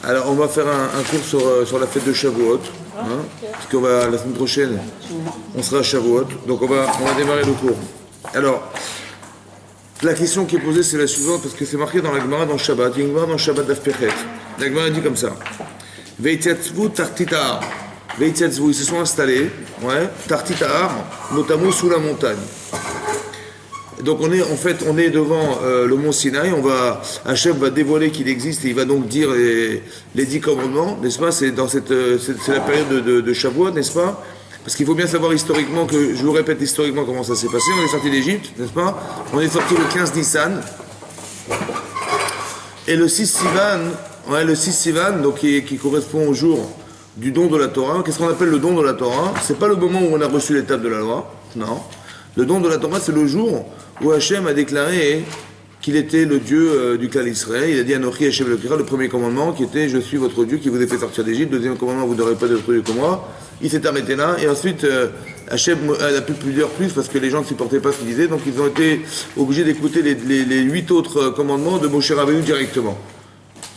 Alors, on va faire un cours sur la fête de Shavuot, hein, parce qu'on va, la semaine prochaine, on sera à Shavuot, donc on va démarrer le cours. Alors, la question qui est posée, c'est la suivante, parce que c'est marqué dans la Gemara, dans Shabbat. Il y a une Gemara dans Shabbat d'Af Pechet. La Gemara dit comme ça. Veityatzvu tartita'ar. Veityatzvu, ils se sont installés, ouais, tartita'ar, notamment sous la montagne. Donc on est devant le mont Sinaï. Hachem va dévoiler qu'il existe et il va donc dire les 10 commandements, n'est-ce pas? C'est la période de Shavuot, n'est-ce pas? Parce qu'il faut bien savoir historiquement je vous répète historiquement comment ça s'est passé. On est sorti d'Égypte, n'est-ce pas? On est sorti le 15 Nissan. Et le 6 Sivan, donc qui correspond au jour du don de la Torah. Qu'est-ce qu'on appelle le don de la Torah? C'est pas le moment où on a reçu l'étape de la loi, non. Le don de la Torah, c'est le jour où Hachem a déclaré qu'il était le Dieu du clan Israël. Il a dit Anochi Hachem Elokira, le premier commandement, qui était « Je suis votre Dieu qui vous a fait sortir d'Égypte ». Deuxième commandement, vous n'aurez pas d'autre Dieu que moi. Il s'est arrêté là. Et ensuite, Hachem a pu plusieurs plus parce que les gens ne supportaient pas ce qu'il disait. Donc, ils ont été obligés d'écouter les 8 autres commandements de Moshe Rabbeinu directement.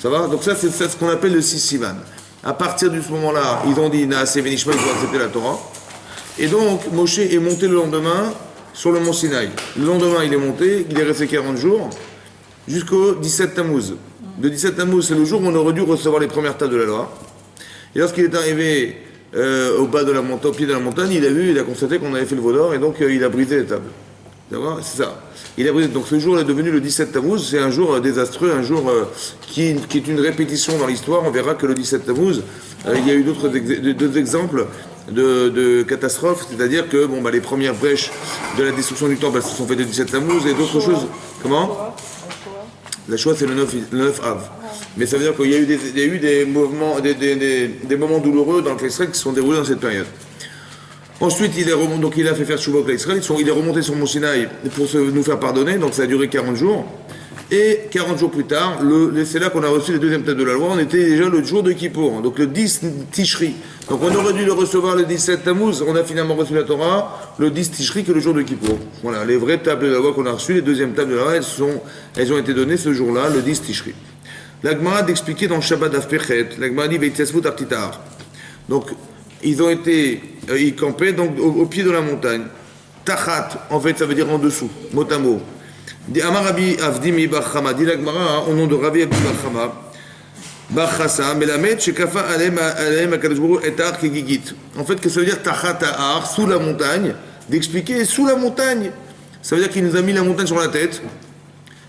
Ça va? Donc ça, c'est ce qu'on appelle le 6 Sivan. À partir de ce moment-là, ils ont dit « Naaseh Venishma », ils ont accepté la Torah. Et donc, Moshe est monté le lendemain sur le mont Sinaï. Le lendemain, il est monté, il est resté 40 jours, jusqu'au 17 Tammuz. Le 17 Tammuz, c'est le jour où on aurait dû recevoir les premières tables de la loi. Et lorsqu'il est arrivé au pied de la montagne, il a constaté qu'on avait fait le veau d'or, et donc il a brisé les tables. D'accord? C'est ça. Il a brisé. Donc ce jour est devenu le 17 Tammuz, c'est un jour désastreux, un jour qui est une répétition dans l'histoire. On verra que le 17 Tammuz, il y a eu d'autres exemples de catastrophes, c'est-à-dire que les premières brèches de la destruction du temple, elles se sont faites le 17 Tammuz et d'autres choses. Comment? La Shoah, c'est le 9 Av. Mais ça veut dire qu'il y a eu des mouvements, des moments douloureux dans l'Israël qui se sont déroulés dans cette période. Ensuite, il a fait faire Shuvah avec l'Israël. Il est remonté sur Mont Sinaï pour nous faire pardonner, donc ça a duré 40 jours. Et 40 jours plus tard, c'est là qu'on a reçu les deuxièmes tables de la loi. On était déjà le jour de Kippour, donc le 10 Tishri. Donc on aurait dû le recevoir le 17 Tammuz. On a finalement reçu la Torah le 10 Tishri, que le jour de Kippour. Voilà, les vraies tables de la loi qu'on a reçues, les deuxièmes tables de la loi, elles ont été données ce jour-là, le 10 Tishri. La Gemara d'expliquer dans le Shabbat d'Af Pechet, la Gemara dit Veityatzvu tartita'ar. Donc ils campaient donc au pied de la montagne. Tachat, en fait, ça veut dire en dessous, mot à mot. Amar Rabbi Avdimi Bar Chama, dit la Gemara au nom de Rabbi Avdimi Bar Chama, Bar Chassa, Melamed, Shekafa Alem Akadosh Baruch Hu Etar Kegigit. En fait, que ça veut dire Tachat Ta'ar, sous la montagne, d'expliquer sous la montagne. Ça veut dire qu'il nous a mis la montagne sur la tête,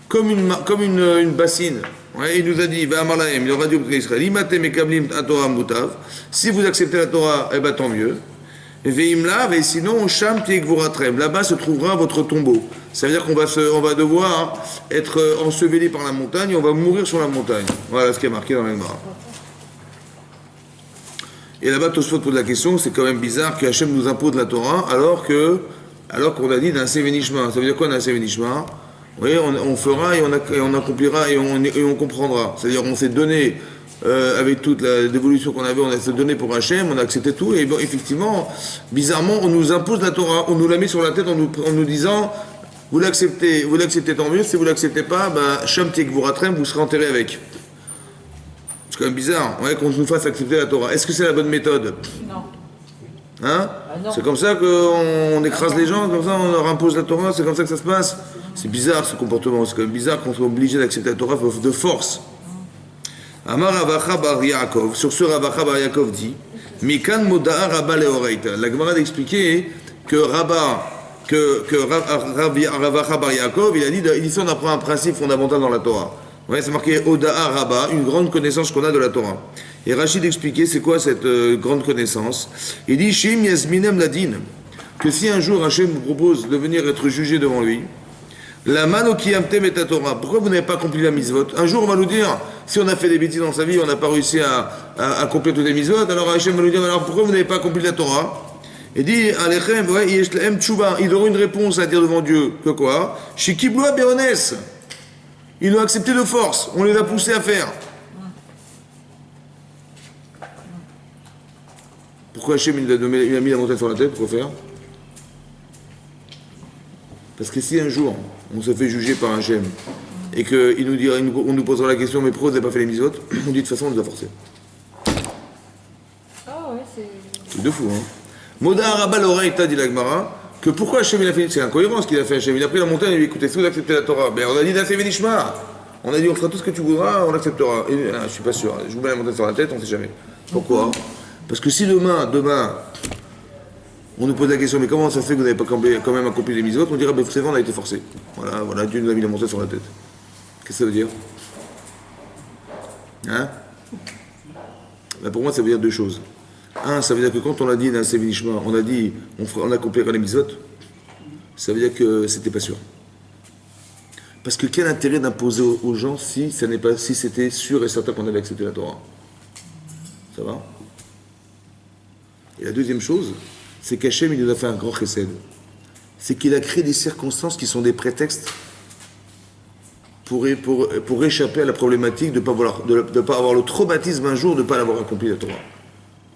comme une bassine. Ouais, il nous a dit, il aura dit au peuple d'Israël, Imatem Ekablim Torah Mutav, si vous acceptez la Torah, eh ben tant mieux. Veimlav, et sinon, Sham Tiekvoratrem, là-bas se trouvera votre tombeau. Ça veut dire qu'on va devoir être enseveli par la montagne, on va mourir sur la montagne. Voilà ce qui est marqué dans la Gemara. Et là-bas, Tosfot pose la question, c'est quand même bizarre que Hachem nous impose la Torah, alors qu'on a dit d'un Sevenishma. Ça veut dire quoi d'un Sevenishma? Oui, on fera et on accomplira et on comprendra. C'est-à-dire on s'est donné, avec toute la dévolution qu'on avait, on s'est donné pour Hachem, on a accepté tout, et bon, effectivement, bizarrement, on nous impose la Torah, on nous la met sur la tête en nous disant, vous l'acceptez tant mieux, si vous l'acceptez pas, Sham Tiekvoratrem, vous serez enterré avec. C'est quand même bizarre, ouais, qu'on nous fasse accepter la Torah. Est-ce que c'est la bonne méthode? Non. Hein? C'est comme ça qu'on écrase les gens, comme ça on leur impose la Torah, c'est comme ça que ça se passe. C'est bizarre ce comportement, c'est quand même bizarre qu'on soit obligé d'accepter la Torah de force. Amar Ravacha bar Yaakov, sur ce Ravacha bar Yaakov dit, Mikan Moda'a Rabba Leoreita. La Gemara d'expliquer que Ravacha bar Yaakov, il a dit ici on apprend un principe fondamental dans la Torah. Ouais, c'est marqué Oda'a Rabba, une grande connaissance qu'on a de la Torah. Et Rachid expliquait c'est quoi cette grande connaissance. Il dit Shim Yasminem Ladin, que si un jour Hachem vous propose de venir être jugé devant lui, la manokiyamtem et Torah, pourquoi vous n'avez pas accompli la mitzvot? Un jour on va nous dire, si on a fait des bêtises dans sa vie, on n'a pas réussi à accomplir toutes les mitzvot, alors Hachem va nous dire, alors pourquoi vous n'avez pas accompli la Torah? Il dit, Alechem, ouais, yeshlahem tshuva, ils auront une réponse à dire devant Dieu, que quoi? Shikibloa beones, ils l'ont accepté de force, on les a poussés à faire. Pourquoi Hachem il a mis la montagne sur la tête? Pourquoi faire? Parce que si un jour on se fait juger par Hachem et qu'on nous posera la question, mais pourquoi vous n'avez pas fait les mitzvot? On dit de toute façon, on nous a forcé. Ah ouais, c'est... C'est de fou, hein. Moda Araba l'oreille, t'as dit la Gemara, que pourquoi Hachem il a fait, c'est incohérent ce qu'il a fait Hachem. Il a pris la montagne et il a dit écoutez, si vous acceptez la Torah, ben on a dit d'Aseh Venishma. On a dit on fera tout ce que tu voudras, on acceptera. Et, je suis pas sûr, je vous mets la montagne sur la tête, on sait jamais. Pourquoi? Parce que si demain, on nous pose la question, mais comment ça se fait que vous n'avez pas quand même accompli les mitzvot? On dira, ben c'est vrai, on a été forcé. Voilà, Dieu nous a mis la montagne sur la tête. Qu'est-ce que ça veut dire? Hein? Ben pour moi, ça veut dire deux choses. Un, ça veut dire que quand on a dit dans Sévinishma, on a dit on accomplira les mitzvot, ça veut dire que c'était pas sûr. Parce que quel intérêt d'imposer aux gens si c'était sûr et certain qu'on avait accepté la Torah? Ça va? Et la deuxième chose, c'est qu'Hachem il nous a fait un grand chesed. C'est qu'il a créé des circonstances qui sont des prétextes pour échapper à la problématique de ne pas avoir le traumatisme un jour de ne pas l'avoir accompli la Torah.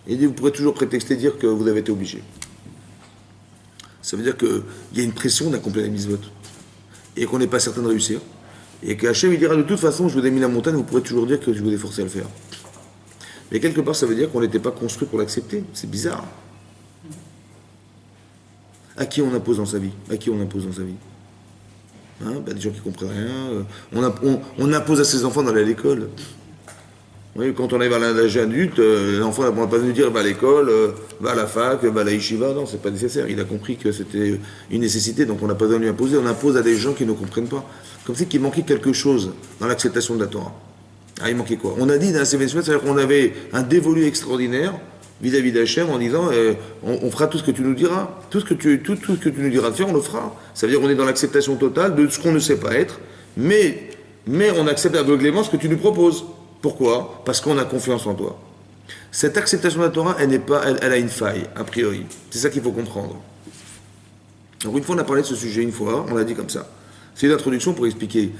Il dit, vous pourrez toujours prétexter dire que vous avez été obligé. Ça veut dire qu'il y a une pression d'accomplir les mitzvot. Et qu'on n'est pas certain de réussir. Et qu'Hachem il dira, de toute façon, je vous ai mis la montagne, vous pourrez toujours dire que je vous ai forcé à le faire. Mais quelque part, ça veut dire qu'on n'était pas construit pour l'accepter. C'est bizarre. À qui on impose dans sa vie? À qui on impose dans sa vie? Des gens qui ne comprennent rien. On impose à ses enfants d'aller à l'école. Oui, quand on arrive à l'âge adulte, l'enfant ne va pas nous dire va à l'école, va à la fac, va à la yeshiva. Non, c'est pas nécessaire. Il a compris que c'était une nécessité, donc on n'a pas besoin de lui imposer. On impose à des gens qui ne comprennent pas. Comme si qu'il manquait quelque chose dans l'acceptation de la Torah. Il manquait quoi? On a dit dans la Seven Semaines, c'est-à-dire qu'on avait un dévolu extraordinaire vis-à-vis d'Hachem en disant on fera tout ce que tu nous diras. Tout ce que tu nous diras de faire, on le fera. Ça veut dire qu'on est dans l'acceptation totale de ce qu'on ne sait pas être, mais on accepte aveuglément ce que tu nous proposes. Pourquoi? Parce qu'on a confiance en toi. Cette acceptation de la Torah, elle a une faille, a priori. C'est ça qu'il faut comprendre. Donc une fois on a parlé de ce sujet, une fois, on l'a dit comme ça. C'est une introduction pour expliquer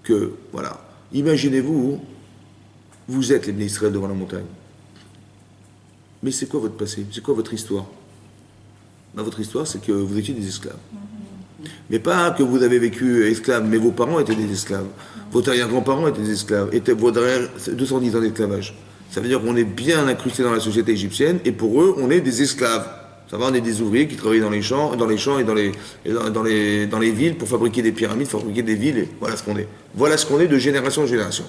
que, voilà, imaginez-vous, vous êtes les Bnei Israël devant la montagne. Mais c'est quoi votre passé? C'est quoi votre histoire? Votre histoire, c'est que vous étiez des esclaves. Mais pas que vous avez vécu esclave, mais vos parents étaient des esclaves. Vos arrière-grands-parents étaient des esclaves. Vos derrière 210 ans d'esclavage. Ça veut dire qu'on est bien incrusté dans la société égyptienne, et pour eux, on est des esclaves. Ça va, on est des ouvriers qui travaillent dans les champs et dans les villes pour fabriquer des pyramides, fabriquer des villes, et voilà ce qu'on est. Voilà ce qu'on est de génération en génération.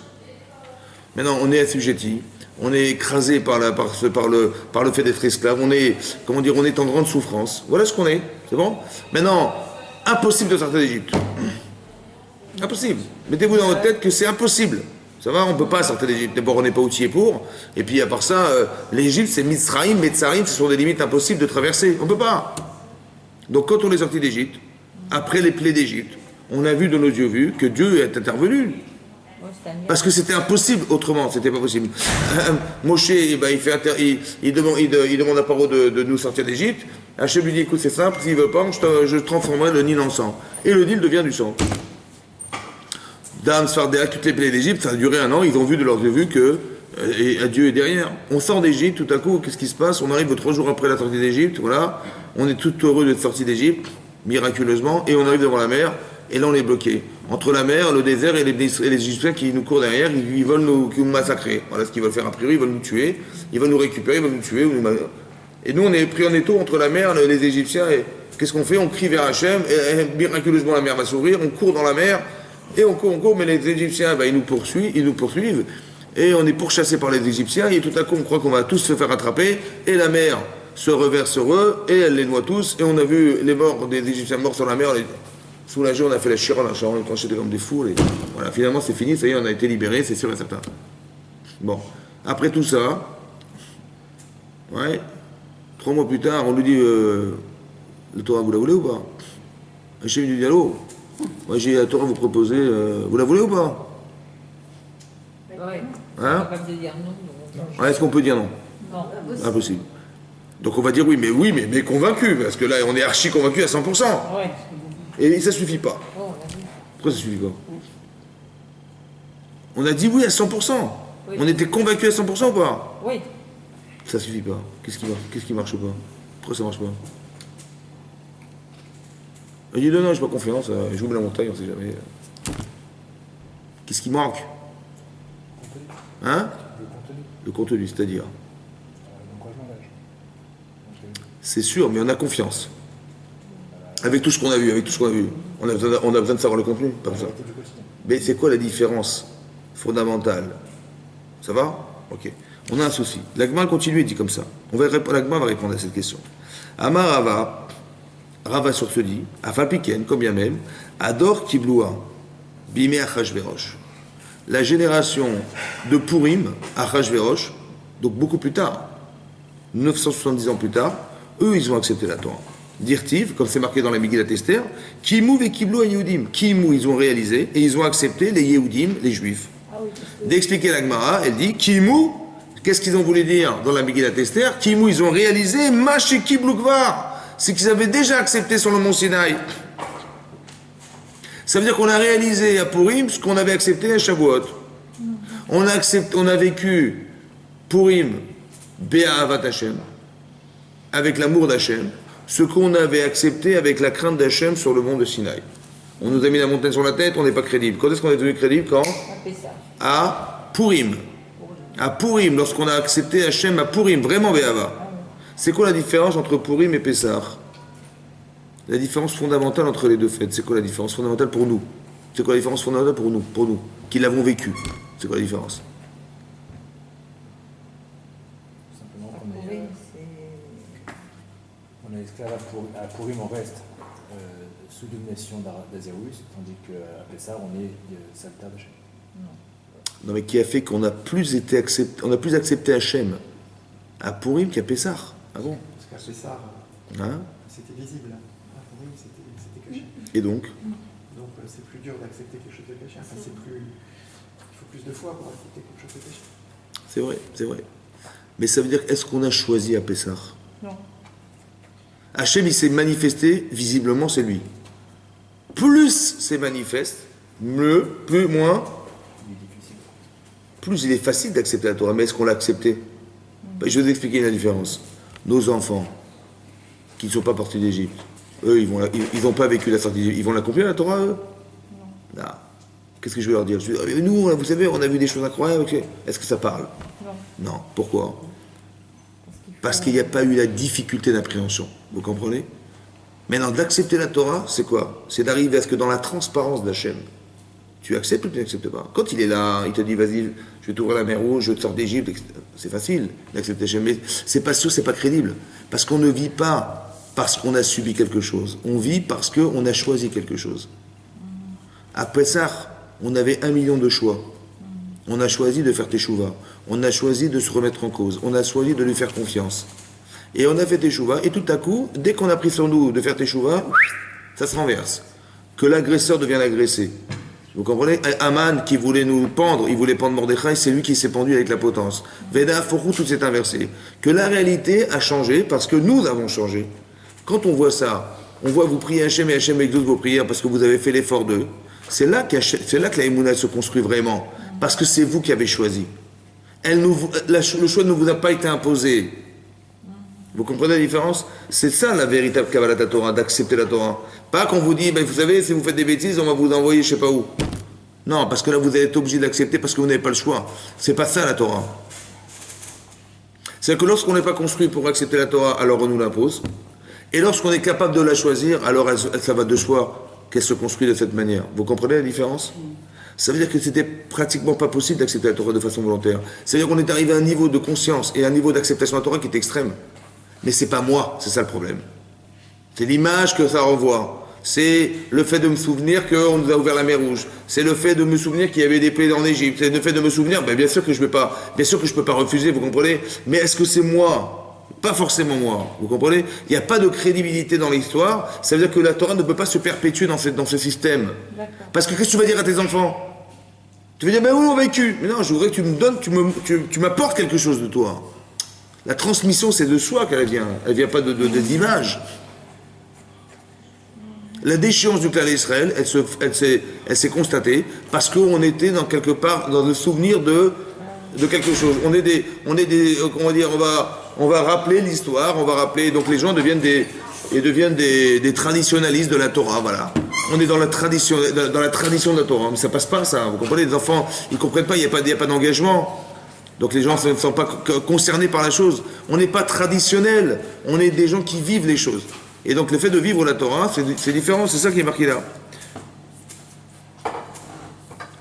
Maintenant, on est assujetti, on est écrasé par le fait d'être esclave, on est en grande souffrance. Voilà ce qu'on est, c'est bon? Maintenant, impossible de sortir d'Égypte. Impossible. Mettez-vous dans votre tête que c'est impossible. Ça va, on ne peut pas sortir d'Égypte. D'abord, on n'est pas outillé pour. Et puis, à part ça, l'Égypte, c'est Mitzraïm, Metzarim, ce sont des limites impossibles de traverser. On ne peut pas. Donc, quand on est sorti d'Égypte, après les plaies d'Égypte, on a vu de nos yeux vus que Dieu est intervenu. Parce que c'était impossible autrement, c'était pas possible. Moshe, il demande à Paro de nous sortir d'Égypte. Hachem lui dit écoute, c'est simple, s'il veut pas, je transformerai le Nil en sang. Et le Nil devient du sang. Dame, Sfardéa, toutes les plaies d'Égypte, ça a duré 1 an, ils ont vu de leurs yeux vus que Dieu est derrière. On sort d'Égypte, tout à coup, qu'est-ce qui se passe? On arrive 3 jours après la sortie d'Égypte, voilà. On est tout heureux d'être sorti d'Égypte, miraculeusement, et on arrive devant la mer. Et là, on est bloqué. Entre la mer, le désert et les Égyptiens qui nous courent derrière, ils veulent nous massacrer. Voilà ce qu'ils veulent faire a priori, ils veulent nous tuer, ils veulent nous récupérer, ils veulent nous tuer. Et nous, on est pris en étau entre la mer, les Égyptiens, et qu'est-ce qu'on fait? On crie vers Hachem, et miraculeusement la mer va s'ouvrir, on court dans la mer, et on court, mais les Égyptiens, ils nous poursuivent, et on est pourchassé par les Égyptiens, et tout à coup, on croit qu'on va tous se faire attraper, et la mer se reverse sur eux, et elle les noie tous, et on a vu les morts des Égyptiens morts sur la mer, soulagés, on a fait la chira, on est tranchés comme des fous. Voilà, finalement c'est fini, ça y est, on a été libérés, c'est sûr et certain. Bon, après tout ça, 3 mois plus tard, on lui dit le Torah, vous la voulez ou pas? Hachem lui dit allô, moi j'ai la Torah à vous proposer, vous la voulez ou pas? Ouais. Hein? On va pas dire non. Est-ce qu'on peut dire non? Non. Impossible. Donc on va dire oui, mais convaincu, parce que là on est archi convaincu à 100%. Ouais. Et ça suffit pas. Pourquoi ça suffit pas? On a dit oui à 100%. Oui. On était convaincus à 100% ou pas? Oui. Ça suffit pas. Qu'est-ce qui marche pas? Pourquoi ça marche pas? Il dit non, j'ai pas confiance, je vous mets la montagne, on sait jamais. Qu'est-ce qui manque? Hein? Le contenu, c'est-à-dire? C'est sûr, mais on a confiance. Avec tout ce qu'on a vu, on a besoin de savoir le contenu, pas besoin. Mais c'est quoi la différence fondamentale? Ça va? Ok. On a un souci. L'Agma continue et dit comme ça. L'Agma va répondre à cette question. Amar Rava sur ce dit, Afapiken, comme bien même, Ador Kibloua, Bimé Achashverosh. La génération de Purim, Achashverosh, donc beaucoup plus tard, 970 ans plus tard, eux, ils ont accepté la Torah. Dirtiv, comme c'est marqué dans la Megillat Esther, Kimou et Kiblou et Yehudim. Kimou, ils ont réalisé, et ils ont accepté les Yehudim, les Juifs. D'expliquer la Gemara, elle dit, Kimou, qu'est-ce qu'ils ont voulu dire dans la Megillat Esther? Kimou, ils ont réalisé, Maché Kiblou Gvar, c'est qu'ils avaient déjà accepté sur le mont Sinaï. Ça veut dire qu'on a réalisé à Purim ce qu'on avait accepté à Shavuot. On a vécu Purim, Be'ahavat Hashem, avec l'amour d'Hachem, ce qu'on avait accepté avec la crainte d'Hachem sur le mont de Sinaï. On nous a mis la montagne sur la tête, on n'est pas crédible. Quand est-ce qu'on est devenu crédible? Quand? À Purim. À Purim, lorsqu'on a accepté Hachem à Purim, vraiment Be'ava. C'est quoi la différence entre Purim et Pessah? La différence fondamentale entre les deux fêtes, c'est quoi la différence fondamentale pour nous? C'est quoi la différence fondamentale pour nous, qui l'avons vécu? C'est quoi la différence? Simplement on est esclave à Purim, on reste sous domination d'Azerus, tandis qu'à Pessah, on est saltaire d'Hachem. Non, mais qui a fait qu'on a plus accepté Hachem à Purim qu'à Pessah? Ah bon? Parce qu'à Pessah, c'était visible. À Purim, c'était caché. Et donc? Donc c'est plus dur d'accepter quelque chose de caché. Enfin, il faut plus de foi pour accepter quelque chose de caché. C'est vrai. Mais ça veut dire, est-ce qu'on a choisi à Pessah? Non. Hachem, il s'est manifesté, visiblement, c'est lui. Plus c'est manifeste, moins, plus il est facile d'accepter la Torah. Mais est-ce qu'on l'a accepté? Je vais vous expliquer la différence. Nos enfants, qui ne sont pas partis d'Égypte, eux, ils n'ont pas vécu la sortie d'Égypte. Ils vont l'accomplir, la Torah, eux? Non. Qu'est-ce que je vais leur dire? Nous, vous savez, on a vu des choses incroyables. Okay. Est-ce que ça parle? Non. Pourquoi? Parce qu'il n'y a pas eu la difficulté d'appréhension. Vous comprenez? Maintenant, d'accepter la Torah, c'est quoi? C'est d'arriver à ce que dans la transparence d'Hachem, tu acceptes ou tu n'acceptes pas? Quand il est là, il te dit, vas-y, je vais t'ouvrir la mer Rouge, je te sors d'Égypte, c'est facile d'accepter Hachem. Mais c'est pas sûr, c'est pas crédible. Parce qu'on ne vit pas parce qu'on a subi quelque chose. On vit parce qu'on a choisi quelque chose. À Pessah, on avait 1 million de choix. On a choisi de faire teshuva. On a choisi de se remettre en cause. On a choisi de lui faire confiance. Et on a fait teshuva, et tout à coup, dès qu'on a pris sur nous de faire teshuva, ça se renverse. Que l'agresseur devient l'agressé. Vous comprenez? Aman qui voulait nous pendre, il voulait pendre Mordechai, c'est lui qui s'est pendu avec la potence. Veda, Forou, tout s'est inversé. Que la réalité a changé parce que nous avons changé. Quand on voit ça, on voit vous prier Hachem et Hachem exauce vos prières parce que vous avez fait l'effort d'eux. C'est là que la Emouna se construit vraiment. Parce que c'est vous qui avez choisi. Le choix ne vous a pas été imposé. Vous comprenez la différence? C'est ça la véritable Kabbalat Torah, d'accepter la Torah. Pas qu'on vous dit, vous savez, si vous faites des bêtises, on va vous envoyer je ne sais pas où. Non, parce que là, vous êtes obligé d'accepter parce que vous n'avez pas le choix. C'est pas ça la Torah. C'est-à-dire que lorsqu'on n'est pas construit pour accepter la Torah, alors on nous l'impose. Et lorsqu'on est capable de la choisir, alors ça va de soi qu'elle se construit de cette manière. Vous comprenez la différence? Ça veut dire que c'était pratiquement pas possible d'accepter la Torah de façon volontaire. C'est-à-dire qu'on est arrivé à un niveau de conscience et à un niveau d'acceptation de la Torah qui est extrême. Mais c'est pas moi, c'est ça le problème. C'est l'image que ça renvoie. C'est le fait de me souvenir qu'on nous a ouvert la mer Rouge. C'est le fait de me souvenir qu'il y avait des plaies en Égypte. C'est le fait de me souvenir, bien sûr que je peux pas refuser, vous comprenez? Mais est-ce que c'est moi? Pas forcément moi, vous comprenez? Il n'y a pas de crédibilité dans l'histoire. Ça veut dire que la Torah ne peut pas se perpétuer dans ce système. Parce que qu'est-ce que tu vas dire à tes enfants? Tu vas dire, oui, on a vécu. Mais non, je voudrais que tu me donnes, tu m'apportes quelque chose de toi. La transmission, c'est de soi qu'elle vient. Elle ne vient pas d'image. La déchéance du clan d'Israël, elle s'est constatée parce qu'on était quelque part dans le souvenir de quelque chose. On va rappeler l'histoire, on va rappeler, donc les gens deviennent des traditionalistes de la Torah, voilà. on est dans la tradition de la Torah. Mais ça passe pas, ça. Vous comprenez, les enfants, ils comprennent pas, il n'y a pas d'engagement. Donc les gens ne sont pas concernés par la chose. On n'est pas traditionnel. On est des gens qui vivent les choses. Et donc le fait de vivre la Torah, c'est différent. C'est ça qui est marqué là.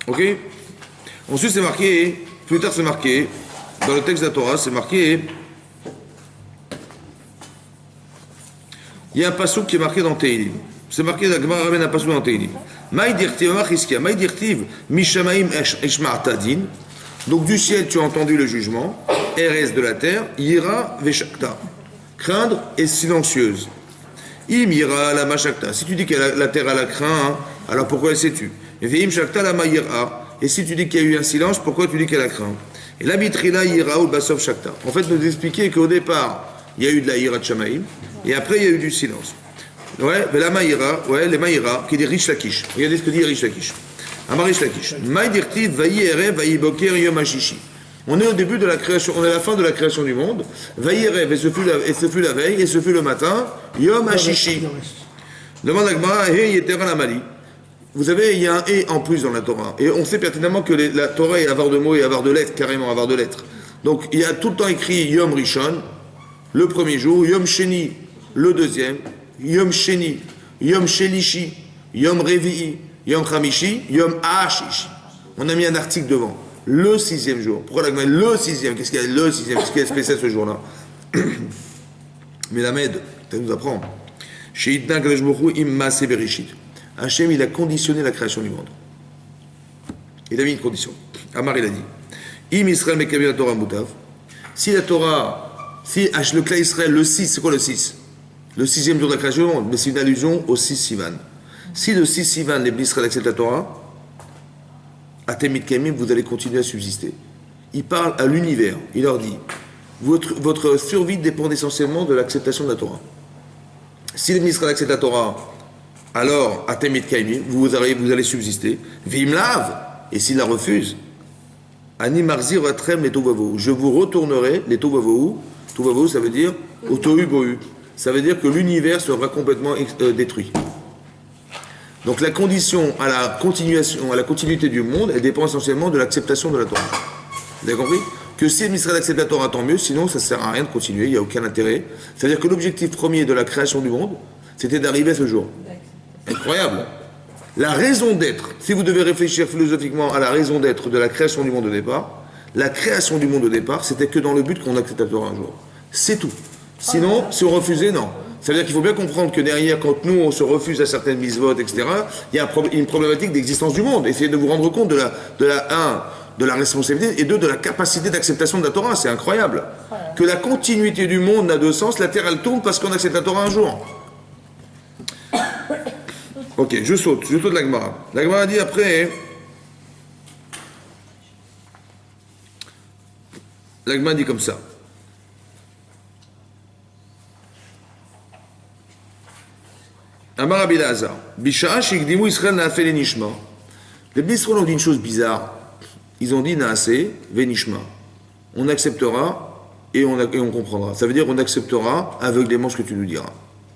Ok? Ensuite, c'est marqué, plus tard c'est marqué, dans le texte de la Torah, c'est marqué, il y a un passouk qui est marqué dans Teilim. C'est marqué, la Gemara ramène un passouk dans Teilim. Maï dirtiv, Maï dirtiv, Mishamaim Eshma'atadin. Donc du ciel tu as entendu le jugement, Erez de la terre, Yira Veshakta. Craindre et silencieuse. Im Yira la Mashakta. Si tu dis que la terre a la crainte, alors pourquoi elle s'est tue? Veim Shakta la Mayira. Et si tu dis qu'il y a eu un silence, pourquoi tu dis qu'elle a craint? Et la mitrila Yira ou Basov Shakta. En fait, nous expliquer qu'au départ, il y a eu de la Yira de Shamaïm, et après il y a eu du silence. Ouais, mais la Maïra, ouais, les Maïra, qui dit Rish Lakish. Regardez ce que dit Rish Lakish. Amarish Lakish. Maïdirtiv, Vaï Erev, Vaï Boker, Yom Hashishi. On est au début de la création, on est à la fin de la création du monde. Vaï Erev, et ce fut la veille, et ce fut le matin, Yom Hashishi. Demande à Gmara, He Yetera Lamali. Vous savez, il y a un « et » en plus dans la Torah. Et on sait pertinemment que la Torah est avoir de mots et avoir de lettres, carrément avoir de lettres. Donc, il y a tout le temps écrit Yom Rishon, le premier jour, Yom Sheni, le deuxième, Yom Sheni, Yom Shelishi, Yom Revi'i, Yom Chamishi, Yom Ashishi. On a mis un article devant. Le sixième jour. Pourquoi la Gemara le sixième? Qu'est-ce qu'il y a le sixième? Qu'est-ce qu'il y a de spécial ce jour-là? Mais la Med, ça nous apprend. Sheitna Kadosh Baruch Hu im Maaseh Bereshit. Hachem, il a conditionné la création du monde. Il a mis une condition. Amar, il a dit Im Israël Mekabel la Torah Moutav. Si la Torah, si le clan Israël, le 6, c'est quoi le 6? Le sixième jour de la création du monde, mais c'est une allusion au 6 Sivan. Si le 6 Sivan, les Israël acceptent la Torah, Atemit Kaimim, vous allez continuer à subsister. Il parle à l'univers. Il leur dit votre survie dépend essentiellement de l'acceptation de la Torah. Si les Israël acceptent la Torah, alors, Atemit Kaimim, vous allez subsister. Vimlav, et s'il la refuse, Ani Marzir Atrem les Tovavou, je vous retournerai les Tovavou. Tovavou, ça veut dire au Tohu Bohu. Ça veut dire que l'univers sera complètement détruit. Donc la condition à la continuité du monde, elle dépend essentiellement de l'acceptation de la Torah. Vous avez compris? Que si Israël accepte la Torah, tant mieux, sinon ça ne sert à rien de continuer, il n'y a aucun intérêt. C'est-à-dire que l'objectif premier de la création du monde, c'était d'arriver à ce jour. Incroyable. La raison d'être, si vous devez réfléchir philosophiquement à la raison d'être de la création du monde au départ, la création du monde au départ, c'était que dans le but qu'on accepte la Torah un jour. C'est tout. Sinon, si on refusait, non. Ça veut dire qu'il faut bien comprendre que derrière, quand nous, on se refuse à certaines mises-votes, etc., il y a une problématique d'existence du monde. Essayez de vous rendre compte de la responsabilité, et de la capacité d'acceptation de la Torah. C'est incroyable. Que la continuité du monde n'a de sens, la Terre, elle tourne parce qu'on accepte la Torah un jour. Ok, je saute la Gemara. La Gemara dit après, la Gemara dit comme ça. Amar Rabbi Elazar, Bisha'a shigdimu Israël na'afeh lenishma. Les Israël ont dit une chose bizarre. Ils ont dit na'aseh venishma. On acceptera et on comprendra. Ça veut dire on acceptera aveuglément ce que tu nous diras.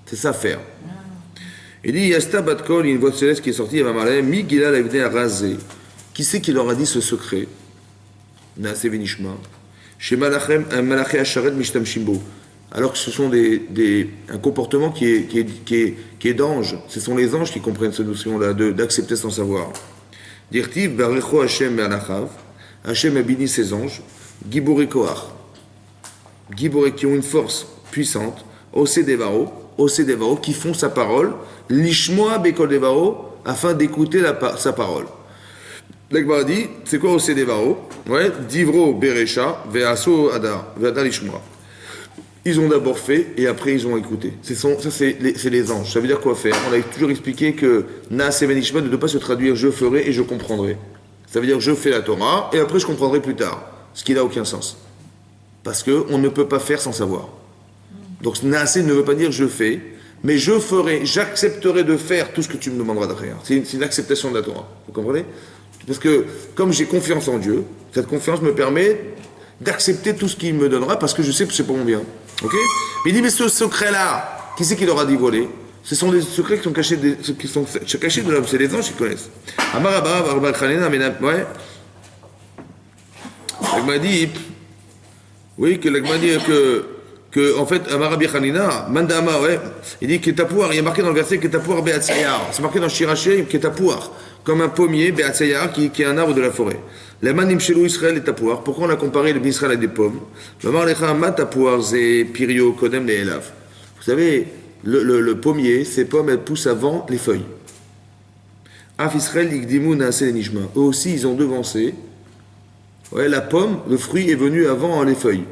C'est ça faire. Il dit Yasta Batkol, il y a une voix céleste qui est sortie, il va m'aller, Mi Gilal a venu à raser. Qui c'est qui leur a dit ce secret? Naase Venishma. Chez Malachem, un Malaché Asharet Mishtam Shimbo. Alors que ce sont un comportement qui est d'ange. Ce sont les anges qui comprennent cette notion-là, d'accepter sans savoir. Dirtiv, Barecho Hashem Me'anachav. Hashem a béni ses anges. Giboré Koach. Giboré qui ont une force puissante. Ose Devaro, qui font sa parole. Lishmoa Bekol Devaro, afin d'écouter sa parole. L'Agmara dit, c'est quoi Ose Devaro? Ouais, Divro Berecha, Veaso Adar, Veadar Lishmoa. Ils ont d'abord fait et après ils ont écouté. C'est les anges. Ça veut dire quoi faire? On a toujours expliqué que Naase Venishma ne doit pas se traduire je ferai et je comprendrai. Ça veut dire je fais la Torah et après je comprendrai plus tard. Ce qui n'a aucun sens. Parce qu'on ne peut pas faire sans savoir. Donc Naase ne veut pas dire je fais, mais je ferai, j'accepterai de faire tout ce que tu me demanderas derrière. C'est une acceptation de la Torah. Vous comprenez? Parce que comme j'ai confiance en Dieu, cette confiance me permet d'accepter tout ce qu'il me donnera parce que je sais que c'est pour mon bien. Ok? Mais il dit, mais ce secret-là, qui c'est qui leur a dévoilé? Ce sont des secrets qui sont cachés, qui sont cachés de l'homme. C'est les anges qui connaissent. Amar Abba, Barba Khanena, ouais. L'Agma dit, oui, que l'Agma dit que en fait, Amar Rabbi Khanina, Mandama, ouais, il dit que Tapouar, il y a marqué dans le verset que Tapouar Be'atzayar. C'est marqué dans Shiraché, que Tapouar, comme un pommier, Be'atzayar, qui est un arbre de la forêt. Les manim chelou Israël et Tapouar. Pourquoi on a comparé le Israël à des pommes? Le Marlecha Ma Tapouar, c'est Pirio, Kodem, les Elav. Vous savez, le pommier, ces pommes, elles poussent avant les feuilles. Af Israël, Igdimoun, Asel Nishma. Eux aussi, ils ont devancé. Ouais, la pomme, le fruit est venu avant les feuilles.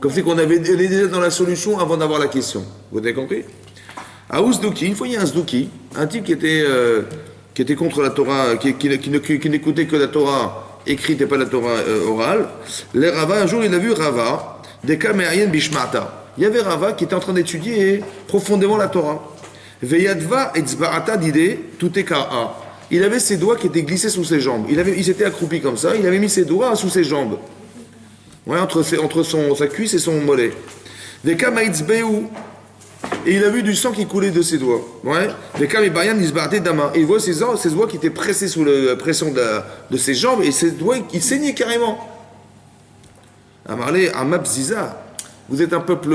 Comme c'est qu'on est déjà dans la solution avant d'avoir la question. Vous avez compris? À Ousdouki, une fois il y a un Zdouki, un type qui était contre la Torah, qui n'écoutait que la Torah écrite et pas la Torah orale. Les Rava, un jour il a vu Rava, des Kameayen Bishmata. Il y avait Rava qui était en train d'étudier profondément la Torah. Veyadva etzba'ata d'idée, tout est ka'a. Il avait ses doigts qui étaient glissés sous ses jambes. Il s'était accroupi comme ça, il avait mis ses doigts sous ses jambes. Ouais, entre sa cuisse et son mollet. Des kamaïtzbeou. Et il a vu du sang qui coulait de ses doigts. Ouais. Des kamibayan isba'ate dama. Et il voit ses doigts qui étaient pressés sous la pression de ses jambes et ses doigts qui saignaient carrément. Amarlé, Amab Ziza. Vous êtes un peuple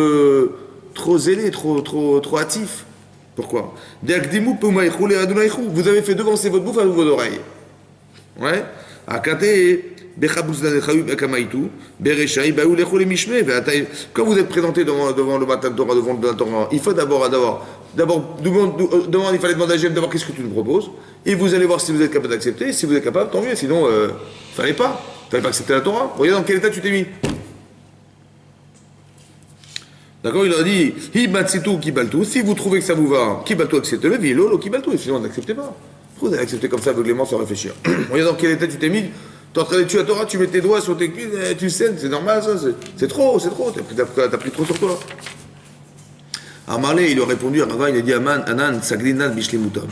trop zélé, trop hâtif. Pourquoi? Vous avez fait devancer votre bouffe à vos oreilles. Ouais. Quand vous êtes présenté devant le matin de Torah, devant le Torah, il faut d'abord, il fallait demander à Jésus d'abord qu'est-ce que tu nous proposes, et vous allez voir si vous êtes capable d'accepter. Si vous êtes capable, tant mieux. Sinon, fallait pas accepter la Torah. Regarde dans quel état tu t'es mis. D'accord, il a dit, si vous trouvez que ça vous va, kibaltou, acceptez-le, vilolo, kibaltou, et sinon n'acceptez pas. Pourquoi vous allez accepter comme ça aveuglément sans réfléchir? Regarde dans quel état tu t'es mis, tu es en train d'étudier la Torah, tu mets tes doigts sur tes cuisses, tu saignes, c'est normal ça, c'est trop, t'as pris trop sur toi. Amarlé, il a répondu à Rava, il a dit, Anan, Sagdinan, Bishlemutam.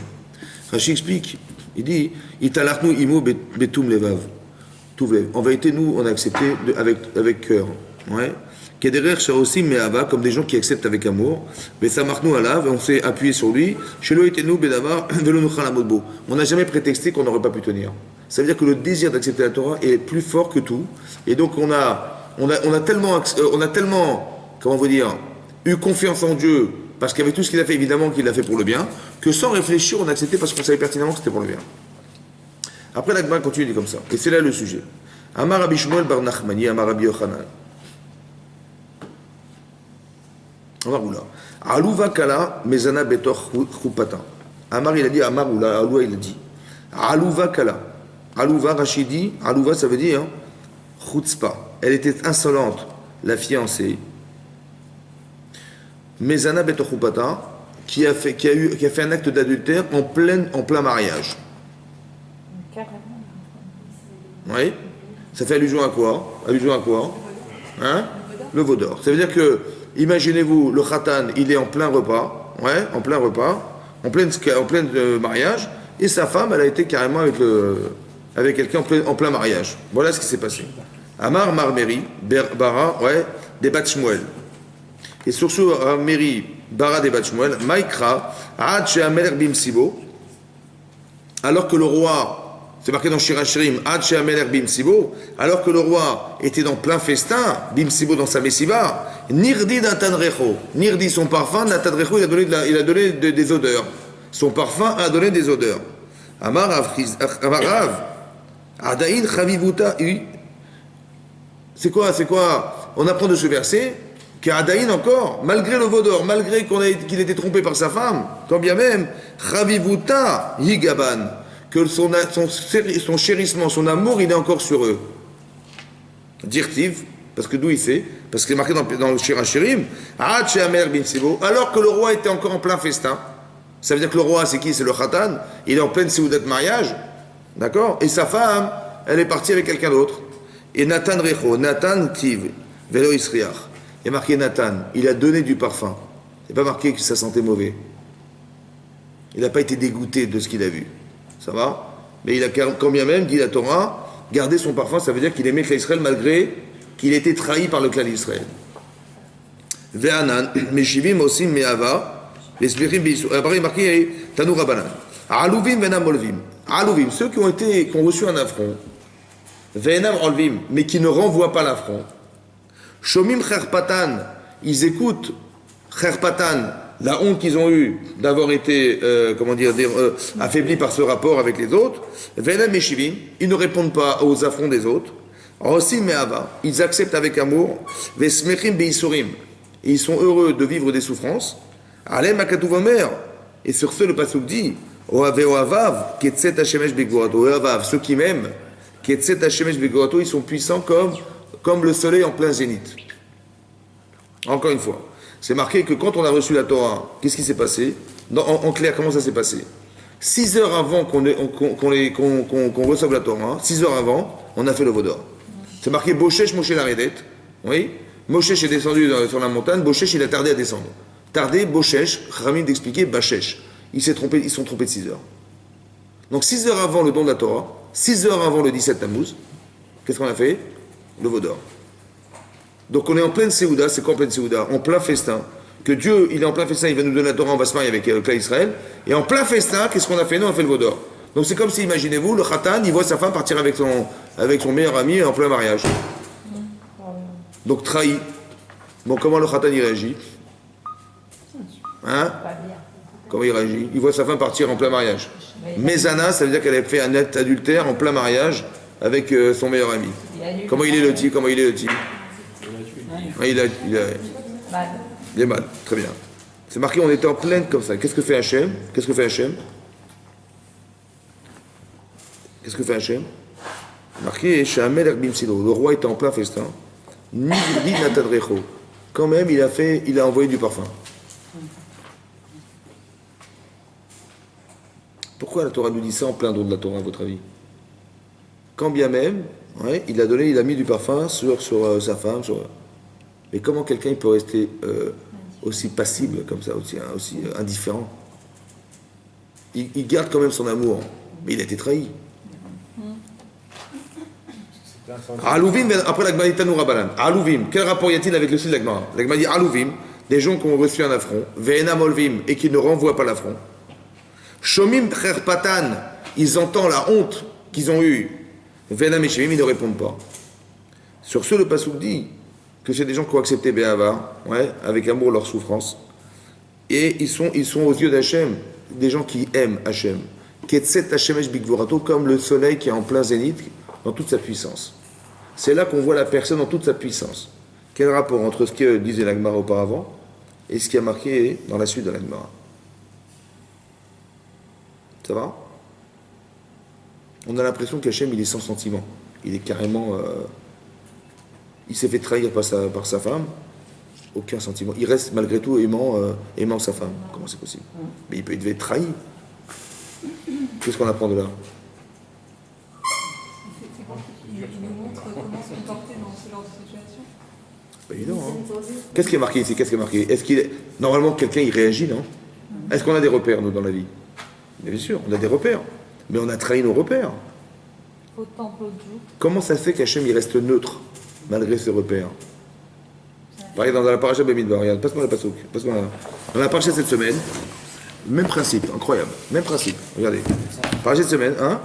Rashi explique, il dit, Italachnu imo betum levav. En vérité, nous, on a accepté avec cœur. Ouais. Comme des gens qui acceptent avec amour, mais ça marque nous à lave, on s'est appuyé sur lui. On n'a jamais prétexté qu'on n'aurait pas pu tenir. Ça veut dire que le désir d'accepter la Torah est plus fort que tout, et donc on a tellement, comment vous dire, eu confiance en Dieu, parce qu'avec tout ce qu'il a fait, évidemment qu'il l'a fait pour le bien, que sans réfléchir, on a accepté parce qu'on savait pertinemment que c'était pour le bien. Après, l'Agma continue, dit comme ça, et c'est là le sujet. Amar Rabbi Shmuel bar Nachmani, Amar Rabbi Yochanan. Amaroula. Alouva kala mezana betor chupata. Amar il a dit, Amaroula, Aloua il a dit. Alouva kala. Alouva, Rachidi, Alouva ça veut dire chutzpa. Elle était insolente, la fiancée. Mezana betor chupata, qui a fait un acte d'adultère en plein mariage. Oui. Ça fait allusion à quoi? Hein? Le veau d'or. Ça veut dire que imaginez-vous, le khatan, il est en plein repas, en plein mariage, et sa femme, elle a été carrément avec quelqu'un en plein mariage. Voilà ce qui s'est passé. Amar Marmeri, Bara, des Bat Shmuel. Et sur ce Marmeri, Bara des Bat Shmuel, Maïkra, Ad She'amelech Bimsibo, alors que le roi, c'est marqué dans Shirachirim, Ad She'amelech Bimsibo, alors que le roi était dans plein festin, Bimsibo dans sa messiva, Nirdi Natan Recho. Nirdi, son parfum, Natan Recho, il a donné des odeurs. Son parfum a donné des odeurs. Amarav, Adain Chavivuta. C'est quoi? On apprend de ce verset qu'Adain encore, malgré le veau d'or, malgré qu'il était trompé par sa femme, quand bien même, Chavivuta Higaban, que son chérissement, son amour, il est encore sur eux. Dirtiv. Parce que d'où il sait? Parce que c'est marqué dans le Shirachirim, alors que le roi était encore en plein festin. Ça veut dire que le roi, c'est qui? C'est le Khatan. Il est en pleine séoudat de mariage. D'accord? Et sa femme, elle est partie avec quelqu'un d'autre. Et Nathan Recho, Nathan Tiv, Velo Isriach. Il y a marqué Nathan. Il a donné du parfum. Il n'est pas marqué que ça sentait mauvais. Il n'a pas été dégoûté de ce qu'il a vu. Ça va? Mais il a quand bien même, dit la Torah, gardé son parfum. Ça veut dire qu'il aimait Israël malgré qu'il était trahi par le clan d'Israël. Ve'anan, Meshivim aussi Me'ava, Après, il est marqué Tanou Rabanan. Aluvim venam olvim. Aluvim, ceux qui ont reçu un affront, venam olvim, mais qui ne renvoient pas l'affront. Shomim Kherpatan, ils écoutent Kherpatan, la honte qu'ils ont eue d'avoir été, affaiblis par ce rapport avec les autres. Venam Meshivim, ils ne répondent pas aux affronts des autres. Rosim Me'ava, ils acceptent avec amour. Vesmechim Beisurim, ils sont heureux de vivre des souffrances. Alem Akatuv Omer, et sur ce le pasuk dit Oave Oavav, Ketset Hashemesh Begorato. Oavav, ceux qui m'aiment, Ketset Hashemesh Begorato, ils sont puissants comme le soleil en plein zénith. Encore une fois, c'est marqué que quand on a reçu la Torah, qu'est-ce qui s'est passé? En clair, comment ça s'est passé? 6 heures avant qu'on reçoive la Torah, 6 heures avant, on a fait le Vaudor. C'est marqué Boshesh Moshe Laredet. Oui, Moshe est descendu sur la montagne, Boshesh il a tardé à descendre. Tardé, Boshesh, Ramim d'expliquer Bachesh. Ils sont trompés de 6 heures. Donc 6 heures avant le don de la Torah, 6 heures avant le 17 Tammuz, qu'est-ce qu'on a fait? Le Vaudor. Donc on est en pleine Séouda, c'est quoi en pleine Séouda? En plein festin. Que Dieu, il est en plein festin, il va nous donner la Torah, on va se marier avec le clan Israël. Et en plein festin, qu'est-ce qu'on a fait? Nous, on a fait le Vaudor. Donc c'est comme si, imaginez-vous, le Khatan, il voit sa femme partir avec son meilleur ami en plein mariage. Donc trahi. Bon, comment le Khatan il réagit? Hein? Comment il réagit? Il voit sa femme partir en plein mariage. Mezana, ça veut dire qu'elle a fait un acte adultère en plein mariage avec son meilleur ami. Comment il est le type? Il est mal, très bien. C'est marqué, on était en pleine comme ça. Qu'est-ce que fait Hachem? Marqué, le roi était en plein festin. Quand même, il a envoyé du parfum. Pourquoi la Torah nous dit ça en plein don de la Torah, à votre avis? Quand bien même, ouais, il a mis du parfum sur sa femme. Mais comment quelqu'un peut rester aussi passible comme ça, aussi indifférent? Il garde quand même son amour, mais il a été trahi. Alouvim, après l'Agma dit Tanou Rabanan. Alouvim, quel rapport y a-t-il avec le style de l'Agma? L'Agma dit Alouvim, des gens qui ont reçu un affront, Ve'enam olvim, et qui ne renvoient pas l'affront. Shomim Kherpatan, ils entendent la honte qu'ils ont eue. Ve'enam Meshivim, ils ne répondent pas. Sur ce, le Pasuk dit que c'est des gens qui ont accepté Be'ava, ouais, avec amour leur souffrance. Et ils sont aux yeux d'Hachem, des gens qui aiment Hachem. Ketset Hashemesh Bigvorato, comme le soleil qui est en plein zénith, dans toute sa puissance. C'est là qu'on voit la personne dans toute sa puissance. Quel rapport entre ce que disait l'Agmara auparavant et ce qui a marqué dans la suite de l'Agmara? Ça va? On a l'impression qu'Hachem, il est sans sentiment. Il est carrément... il s'est fait trahir par sa femme. Aucun sentiment. Il reste malgré tout aimant sa femme. Comment c'est possible? Mais il devait être trahi. Qu'est-ce qu'on apprend de là? Il nous montre comment se comporter dans ce genre de situation. C'est pas évident, hein? Qu'est-ce qui est marqué ici? Normalement, quelqu'un, il réagit, non? Est-ce qu'on a des repères, nous, dans la vie? Mais bien sûr, on a des repères. Mais on a trahi nos repères. Au temple l'autre jour. Comment ça se fait qu'Hachem, il reste neutre, malgré ses repères? Pareil, dans la paracha Bamidbar, regarde, passe-moi la passouk. Dans la paracha cette semaine, même principe, incroyable. Même principe, regardez. Paracha cette semaine, hein?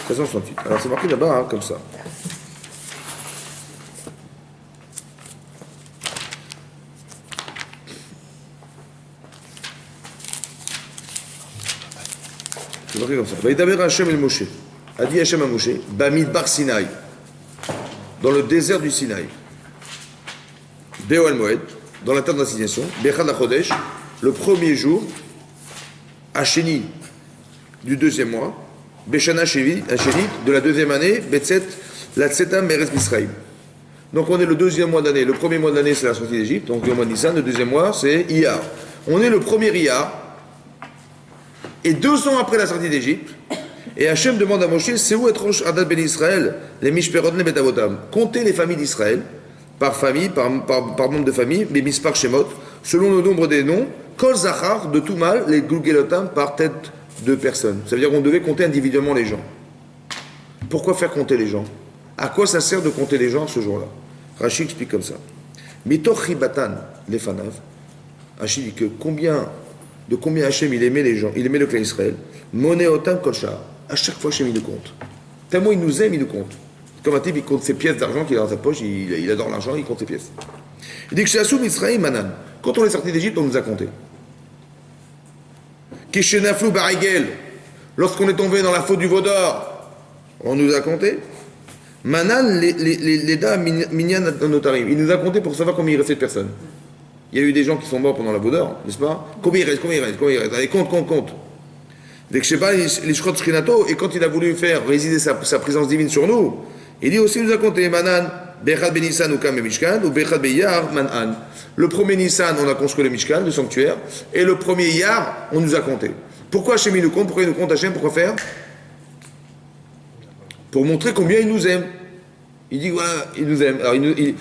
768. Alors c'est marqué là-bas, hein, comme ça. C'est marqué comme ça. Vaïdaber Hachem el Moshe. A dit Hachem à Moshe, Bamidbar Sinaï. Dans le désert du Sinaï. Beo al Moed. Dans la terre d'assignation. Bechad Chodesh. Le premier jour. Hacheni. Du deuxième mois. Beshana Shevit, de la deuxième année, Betset, la Tsetam Meres Misraïm. Donc on est le deuxième mois d'année. Le premier mois d'année, c'est la sortie d'Égypte, donc le mois de Nissan. Le deuxième mois, c'est Iyar. On est le premier Iyar. Et 2 ans après la sortie d'Égypte, et Hachem demande à Moshe, c'est où être Adat Ben Israël, les Mishperot les Betavotam. Comptez les familles d'Israël, par famille, par nombre de familles, les Mispar Shemot, selon le nombre des noms, Kol Zachar, de tout mal, les Gulgelotam, par tête de personnes. Ça veut dire qu'on devait compter individuellement les gens. Pourquoi faire compter les gens? À quoi ça sert de compter les gens ce jour-là? Rashi explique comme ça. Mitoch Ribatan Lefanav, Rachid dit que de combien Hachem il aimait les gens, il aimait le clan Israël. Moné otam kolcha. À chaque fois Hachem il nous compte. Tellement il nous aime, il nous compte. Comme un type, il compte ses pièces d'argent qu'il a dans sa poche, il adore l'argent, il compte ses pièces. Il dit que chez Assoum Israël Manan, quand on est sorti d'Égypte, on nous a compté. Kishenaflou Barigel, lorsqu'on est tombé dans la faute du veau d'or, on nous a compté. Manan, les dames, Minyan Notarim, il nous a compté pour savoir combien il restait de personnes. Il y a eu des gens qui sont morts pendant la veau d'or, n'est-ce pas? Combien il reste? Allez, compte. Dès que je sais pas, les Shrot Shrinato, et quand il a voulu faire résider sa présence divine sur nous, il dit aussi, il nous a compté, Manan, Bechad ben Nissan ou Kam Mishkan, ou Bechad ben Yar, Manan. Le premier Nissan, on a construit le Mishkan, le sanctuaire, et le premier Yar, on nous a compté. Pourquoi Hachem il nous compte? Pourquoi il nous compte Hachem? Pourquoi faire? Pour montrer combien il nous aime. Il dit, voilà, il nous aime. Alors, il nous dit,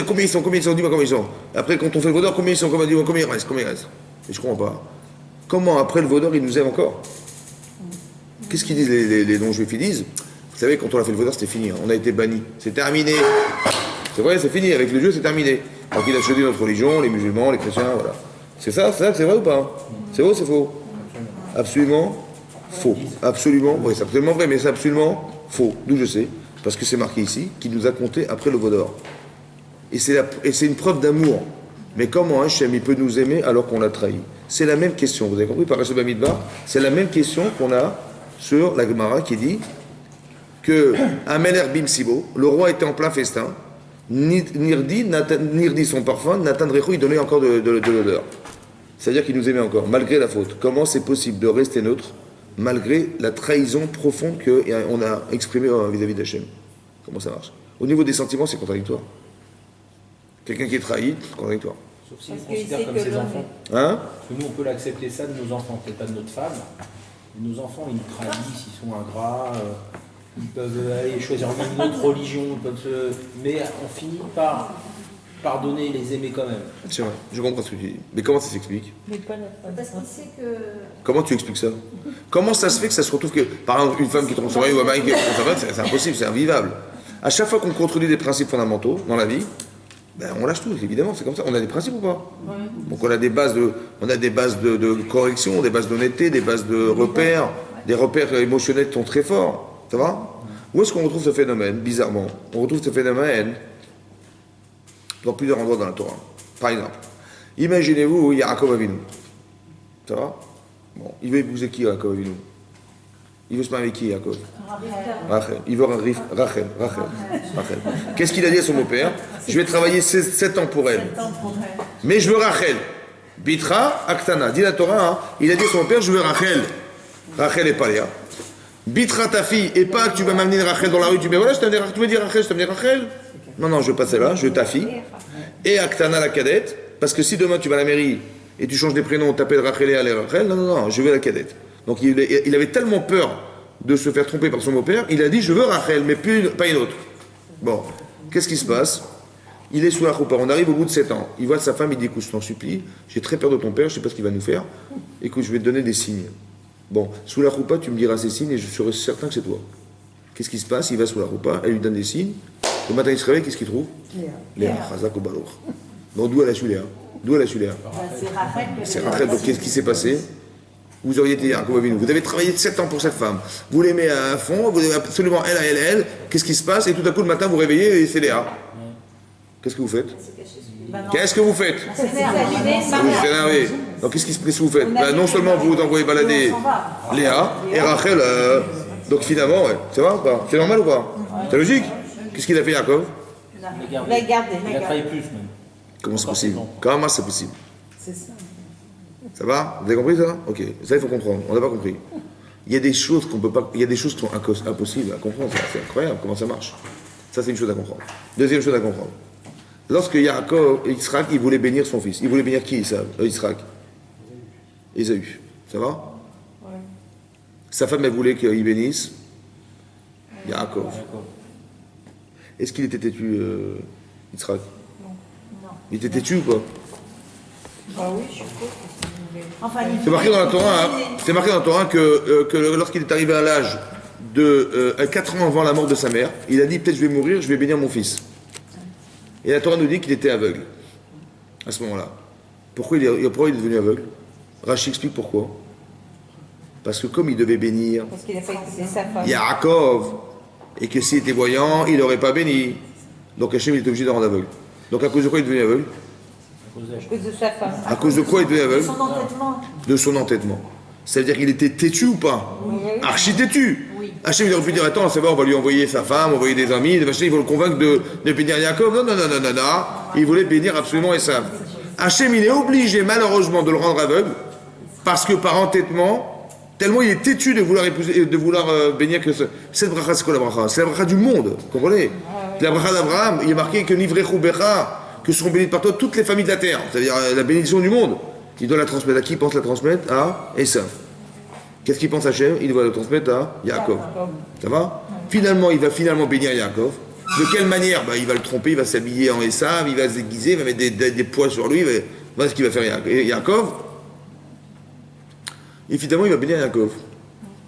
combien ils sont, dis-moi combien ils sont. Après, quand on fait le Vaudor, combien ils sont, combien il reste. Et je comprends pas. Comment, après le Vaudor, il nous aime encore? Qu'est-ce qu'ils disent les non-juifs? Ils disent, vous savez, quand on a fait le Vaudor, c'était fini. On a été bannis. C'est terminé. C'est vrai, c'est fini. Avec le Dieu, c'est terminé. Donc il a choisi notre religion, les musulmans, les chrétiens, voilà. C'est ça, c'est vrai ou pas? C'est vrai ou c'est faux? Absolument faux. Absolument, oui, c'est absolument vrai, mais c'est absolument faux. D'où je sais, parce que c'est marqué ici, qu'il nous a compté après le Vaudor. Et c'est une preuve d'amour. Mais comment Hachem, il peut nous aimer alors qu'on l'a trahi? C'est la même question, vous avez compris, par Rachel Bamidbar, c'est la même question qu'on a sur la Gemara qui dit que Ameler Bim Sibo, le roi était en plein festin, Nirdi son parfum, Nathan Rechu, il donnait encore de l'odeur. C'est-à-dire qu'il nous aimait encore, malgré la faute. Comment c'est possible de rester neutre, malgré la trahison profonde qu'on a exprimée vis-à-vis d'Hachem? Comment ça marche? Au niveau des sentiments, c'est contradictoire. Quelqu'un qui est trahi, c'est contradictoire. Sauf s'ils considèrent comme ses enfants. Hein? Parce que nous, on peut l'accepter ça de nos enfants, peut-être pas de notre femme. Mais nos enfants, ils nous trahissent, ils sont ingrats, ils peuvent aller choisir une autre religion, mais on finit par pardonner et les aimer quand même. C'est vrai, je comprends ce que tu dis. Mais comment ça s'explique? Parce qu'il sait que. Comment tu expliques ça? Comment ça se fait que ça se retrouve que, par exemple, une femme qui trompe son mari ou un mari qui trompe sa femme, c'est impossible, c'est invivable. À chaque fois qu'on contredit des principes fondamentaux dans la vie, ben on lâche tout, évidemment, c'est comme ça. On a des principes ou pas? Donc on a des bases de correction, des bases d'honnêteté, des bases de repères, des repères émotionnels qui sont très forts. Ça va? Où est-ce qu'on retrouve ce phénomène? Bizarrement, on retrouve ce phénomène dans plusieurs endroits dans la Torah. Par exemple, imaginez-vous Yaakov Avinu. Ça va? Bon, il veut épouser qui Yaakov Avinu? Il veut se marier avec qui Yaakov? Rachel. Il veut Rachel. Qu'est-ce qu'il a dit à son beau-père? Je vais travailler 7 ans pour elle. Mais je veux Rachel. Bitra Aktana. Dit la Torah, hein, il a dit à son beau-père, je veux Rachel. Rachel et pas Léa. Bitra ta fille, et pas que tu vas m'amener Rachel dans la rue, tu me dis, voilà, tu veux dire Rachel, je t'amène Rachel? Non, je veux pas celle-là, je veux ta fille. Et Aktana la cadette, parce que si demain tu vas à la mairie et tu changes des prénoms, tu t'appelles Rachel et Rachel, non, je veux la cadette. Donc il avait tellement peur de se faire tromper par son beau-père, il a dit je veux Rachel, mais pas une autre. Bon, qu'est-ce qui se passe? Il est sous la choupa, on arrive au bout de 7 ans. Il voit sa femme, il dit écoute, je t'en supplie, j'ai très peur de ton père, je sais pas ce qu'il va nous faire. Écoute, je vais te donner des signes. Bon, sous la choupa, tu me diras ces signes et je serai certain que c'est toi. Qu'est-ce qui se passe? Il va sous la choupa, elle lui donne des signes. Le matin, il se réveille, qu'est-ce qu'il trouve? Léa. Chazak ou Balour. Donc d'où elle a su Léa? C'est Rachel. Donc qu'est-ce qui s'est passé? Vous auriez été Yaakov Avinu. Vous avez travaillé 7 ans pour cette femme. Vous l'aimez à fond, vous aimez absolument elle. Qu'est-ce qui se passe? Et tout à coup, le matin, vous réveillez et c'est Léa. Qu'est-ce que vous faites? Qu'est-ce que vous faites? Vous vous énervez. Donc qu'est-ce que vous faites? Non seulement vous envoyez balader Léa et Rachel. Donc finalement, ouais. C'est vrai ou pas? C'est normal ou pas? C'est logique? Qu'est-ce qu'il a fait Yaakov? Il a travaillé plus même. Comment c'est possible? Comment c'est possible? C'est ça. Ça va? Vous avez compris ça? Ok. Ça, il faut comprendre. On n'a pas compris. Il y a des choses qu'on peut pas. Il y a des choses qui sont impossibles à comprendre. C'est incroyable comment ça marche. Ça, c'est une chose à comprendre. Deuxième chose à comprendre. Lorsque Yaakov, Yitzhak, il voulait bénir son fils. Il voulait bénir qui, Yitzhak? Ésaü. Ça va? Ouais. Sa femme, elle voulait qu'il bénisse Yaakov. Est-ce qu'il était têtu, Yitzhak? Non. Il était têtu ou pas? Ah oui, je suppose que c'est une. Enfin, C'est marqué dans la Torah, hein, c'est marqué dans la Torah que lorsqu'il est arrivé à l'âge de 4 ans avant la mort de sa mère, il a dit peut-être je vais mourir, je vais bénir mon fils. Et la Torah nous dit qu'il était aveugle à ce moment-là. Pourquoi pourquoi il est devenu aveugle? Rachid explique pourquoi. Parce que comme il devait bénir Parce qu'il a pas écouté sa femme. Yaakov, et que s'il était voyant, il n'aurait pas béni. Donc Hachem il est obligé de rendre aveugle. Donc à cause de quoi il est devenu aveugle? À cause d'Hachem. À cause de sa femme. À cause de quoi il est devenu aveugle? Son entêtement. De son entêtement. Ça veut dire qu'il était têtu ou pas? Archi têtu. Oui. Hachem il aurait pu dire attends, ça va, on va lui envoyer sa femme, envoyer des amis, des machins, il faut le convaincre de bénir Yaakov. Non, non, non, non, non, non. Il voulait bénir absolument Esav. Hachem il est obligé malheureusement de le rendre aveugle parce que par entêtement, tellement il est têtu de vouloir épouser, de vouloir bénir que cette bracha, c'est quoi la bracha? C'est la bracha du monde, vous comprenez? La bracha d'Abraham, il est marqué que Nivrechu Becha, que seront bénies par toi toutes les familles de la terre, c'est-à-dire la bénédiction du monde. Il doit la transmettre. À qui il pense la transmettre? À Esav. Qu'est-ce qu'il pense Hachem? Il doit la transmettre à Yaakov. Ça va? Finalement, il va finalement bénir Yaakov. De quelle manière? Il va le tromper, il va s'habiller en Esav, il va se déguiser, il va mettre des poids sur lui. Voilà ce qu'il va faire Yaakov. Et finalement, il va bénir Yaakov.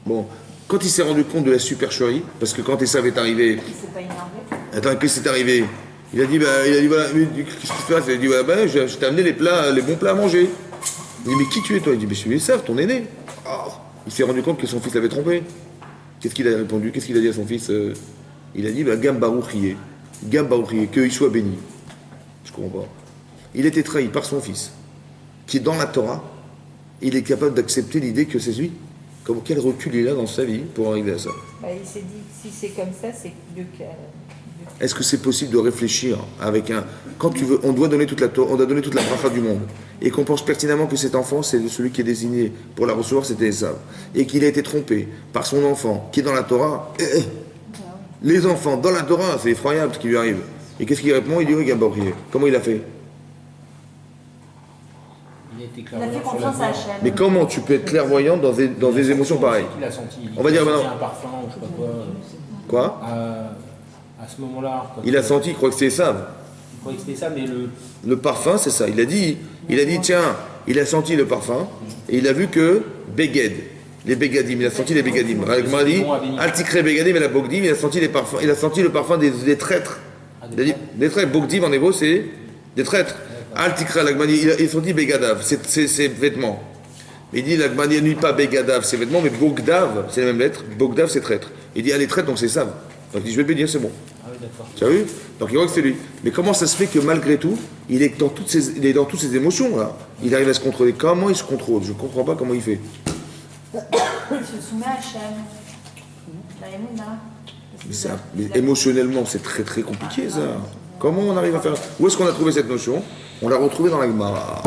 Bon, quand il s'est rendu compte de la supercherie, parce que quand Esav est arrivé, Il s'est pas énervé. attends, qu'est-ce qui s'est arrivé? Il a dit voilà, qu'est-ce qui se passe? Il a dit voilà, je t'ai amené les bons plats à manger. Il dit mais qui tu es toi? Il dit mais je suis Esav, ton aîné. Oh. Il s'est rendu compte que son fils l'avait trompé. Qu'est-ce qu'il a répondu? Qu'est-ce qu'il a dit à son fils? Il a dit Gam Baruchiye, qu'il soit béni. Je comprends pas. Il était trahi par son fils, qui est dans la Torah. Il est capable d'accepter l'idée que c'est lui. Quel recul il a dans sa vie pour arriver à ça? Il s'est dit si c'est comme ça, c'est mieux que. Est-ce que c'est possible de réfléchir avec un... Quand tu veux, on doit donner toute la bracha du monde, et qu'on pense pertinemment que cet enfant, c'est celui qui est désigné pour la recevoir, c'était Esav, et qu'il a été trompé par son enfant qui est dans la Torah. Les enfants dans la Torah, c'est effroyable ce qui lui arrive. Et qu'est-ce qu'il répond? Il dit oui, Gabriel. Comment il a fait? Il Il a fait confiance à Hachem. Mais comment tu peux être clairvoyant dans des émotions pareilles? Il a senti. On va dire il a maintenant. senti un parfum ou je sais pas quoi. Quoi? À ce moment-là. Il a senti, il croit que c'était Esav. Il croyait que c'était ça, mais Le parfum, c'est ça. Il a dit, tiens, il a senti le parfum, et il a vu que Beged, les Begadim, il a senti les Begadim. Il m'a dit, Altikre Begadim et la Bogdim, il a senti les parfums, il a senti le parfum des traîtres. Des traîtres. Bogdim en hébreu, c'est des traîtres. Altikre, l'Agmani, il a senti Begadav, ses vêtements. Mais il dit, l'Agmani n'annule pas Begadav, ses vêtements, mais Bogdav, c'est la même lettre. Bogdav, c'est traître. Il dit, ah, les traîtres, donc c'est ça. Donc il dit, je vais le bénir, c'est bon. Ah oui, d'accord. Tu as vu? Donc il croit que c'est lui. Mais comment ça se fait que malgré tout, il est dans toutes ses émotions là? Il arrive à se contrôler. Comment il se contrôle? Je ne comprends pas comment il fait. Il se soumet à Hachem. La Emouna. Mais émotionnellement, c'est très très compliqué ça. Comment on arrive à faire? Où est-ce qu'on a trouvé cette notion? On l'a retrouvée dans la Gemara.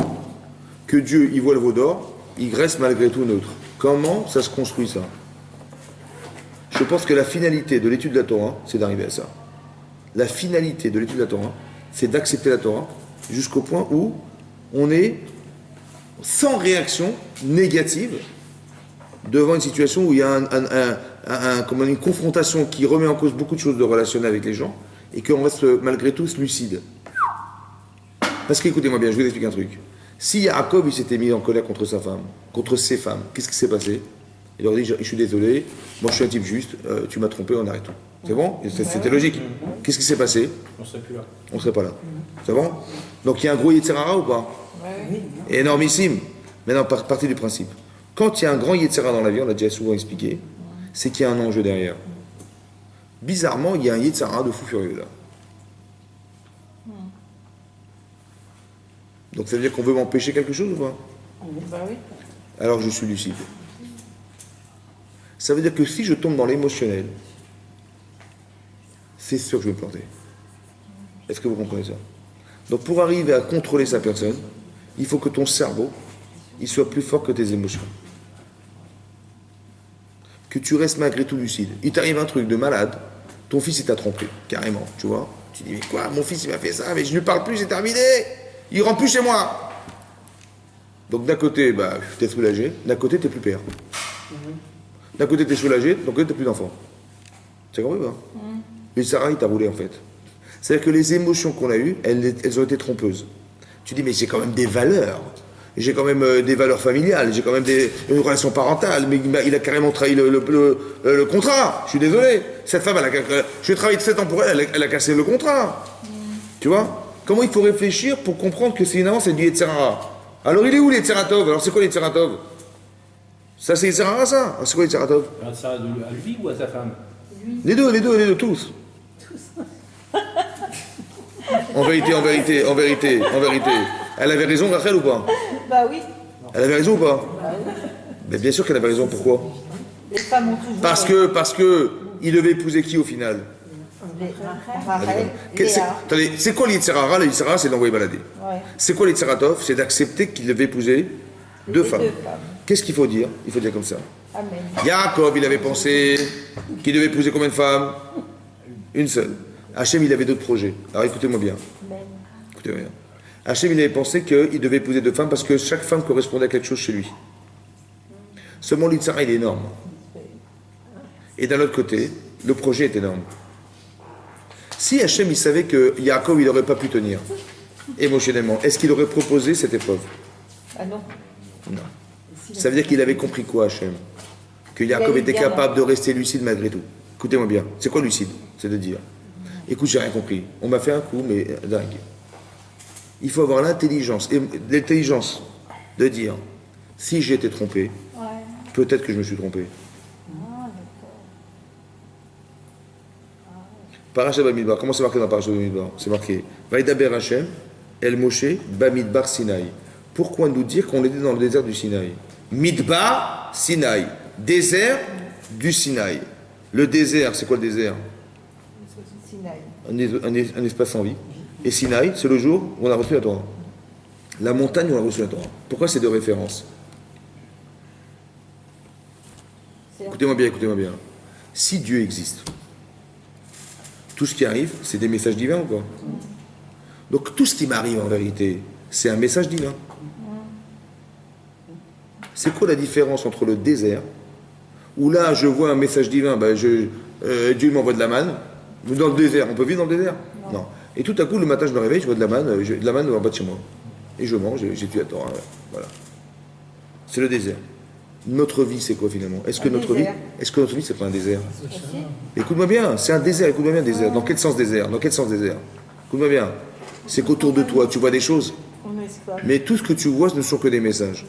Que Dieu, il voit le veau d'or, il reste malgré tout neutre. Comment ça se construit ça? Je pense que la finalité de l'étude de la Torah, c'est d'arriver à ça. La finalité de l'étude de la Torah, c'est d'accepter la Torah jusqu'au point où on est sans réaction négative devant une situation où il y a une confrontation qui remet en cause beaucoup de choses de relationnel avec les gens et qu'on reste malgré tout lucide. Parce qu'écoutez-moi bien, je vais vous expliquer un truc. Si Yaakov il s'était mis en colère contre sa femme, contre ses femmes, qu'est-ce qui s'est passé? Il leur dit, je suis désolé, moi je suis un type juste, tu m'as trompé, on arrête tout. C'est bon? C'était logique. Qu'est-ce qui s'est passé? On ne serait plus là. On ne serait pas là. C'est bon? Donc il y a un gros Yetzirara ou pas? Énormissime. Maintenant, partez du principe. Quand il y a un grand Yetzirara dans la vie, on l'a déjà souvent expliqué, c'est qu'il y a un enjeu derrière. Bizarrement, il y a un Yetzirara de fou furieux là. Donc ça veut dire qu'on veut m'empêcher quelque chose ou pas? Oui. Alors je suis lucide. Ça veut dire que si je tombe dans l'émotionnel, c'est sûr que je vais me planter. Est-ce que vous comprenez ça? Donc pour arriver à contrôler sa personne, il faut que ton cerveau, il soit plus fort que tes émotions. Que tu restes malgré tout lucide. Il t'arrive un truc de malade, ton fils il t'a trompé, carrément, tu vois. Tu dis mais quoi, mon fils il m'a fait ça, mais je ne lui parle plus, c'est terminé. Il rentre plus chez moi. Donc d'un côté, t'es soulagé, d'un côté t'es plus père. D'un côté t'es soulagé, d'un côté t'es plus d'enfant. Tu as compris pas? Et Sarah, il t'a roulé en fait. C'est-à-dire que les émotions qu'on a eues, elles ont été trompeuses. Tu dis, mais j'ai quand même des valeurs. J'ai quand même des valeurs familiales. J'ai quand même une relation parentale. Mais il a carrément trahi le contrat. Je suis désolé. Cette femme, je vais travailler 7 ans pour elle, elle a cassé le contrat. Tu vois? Comment il faut réfléchir pour comprendre que c'est une avance, c'est du Yetzirara? Alors il est où les Tseratov? Alors c'est quoi les Tseratov? Ça c'est Yitzhara ça? Alors c'est quoi les Tseratov? Ça à lui ou à sa femme? Les deux, tous. En vérité. Elle avait raison, Rachel, ou pas? Bah oui. Elle avait raison ou pas? Bah oui. Mais bien sûr qu'elle avait raison, pourquoi? Les femmes ont toujours. Parce que il devait épouser qui au final? Rachel, Attendez, c'est quoi l'Yitzhara? L'Yitzhara, c'est d'envoyer balader. Ouais. C'est quoi l'Yitzaratov? C'est d'accepter qu'il devait épouser deux femmes. Qu'est-ce qu'il faut dire? Il faut dire comme ça. Amen. Yaakov, il avait pensé qu'il devait épouser combien de femmes? Une seule. Hachem, il avait d'autres projets. Alors écoutez-moi bien. Amen. Écoutez-moi bien. Hachem, il avait pensé qu'il devait épouser deux femmes parce que chaque femme correspondait à quelque chose chez lui. Seulement l'Yitzhara, il est énorme. Et d'un autre côté, le projet est énorme. Si Hachem, il savait que Yaakov, il n'aurait pas pu tenir, émotionnellement, est-ce qu'il aurait proposé cette épreuve? Ah non. Non. Ça veut dire qu'il avait compris quoi, Hachem? Que Yaakov était capable de rester lucide malgré tout. Écoutez-moi bien. C'est quoi lucide? C'est de dire, écoute, j'ai rien compris. On m'a fait un coup, mais dingue. Il faut avoir l'intelligence de dire, si j'ai été trompé, peut-être que je me suis trompé. Parashat Bamidbar, comment c'est marqué dans Parashat Bamidbar? C'est marqué Vaïdaber Hashem, El Moshe, Bamidbar Sinaï. Pourquoi nous dire qu'on était dans le désert du Sinaï? Midbar, Sinaï. Désert du Sinaï. Le désert, c'est quoi le désert? Sinaï. Un espace sans vie. Et Sinaï, c'est le jour où on a reçu la Torah. La montagne où on a reçu la Torah. Pourquoi ces deux références? Écoutez-moi bien. Si Dieu existe, tout ce qui arrive, c'est des messages divins ou pas? Donc tout ce qui m'arrive en vérité, c'est un message divin. C'est quoi la différence entre le désert, où là je vois un message divin, Dieu m'envoie de la manne, dans le désert, on peut vivre dans le désert? Non. Et tout à coup, le matin je me réveille, je vois de la manne en bas de chez moi. Et je mange, j'ai tué la Torah. Voilà. C'est le désert. Notre vie, c'est quoi finalement? Est-ce que notre vie, c'est pas un désert? Écoute-moi bien, c'est un désert, écoute-moi bien, désert. Dans quel sens désert? Écoute-moi bien. C'est qu'autour de toi, tu vois des choses. Mais tout ce que tu vois, ce ne sont que des messages.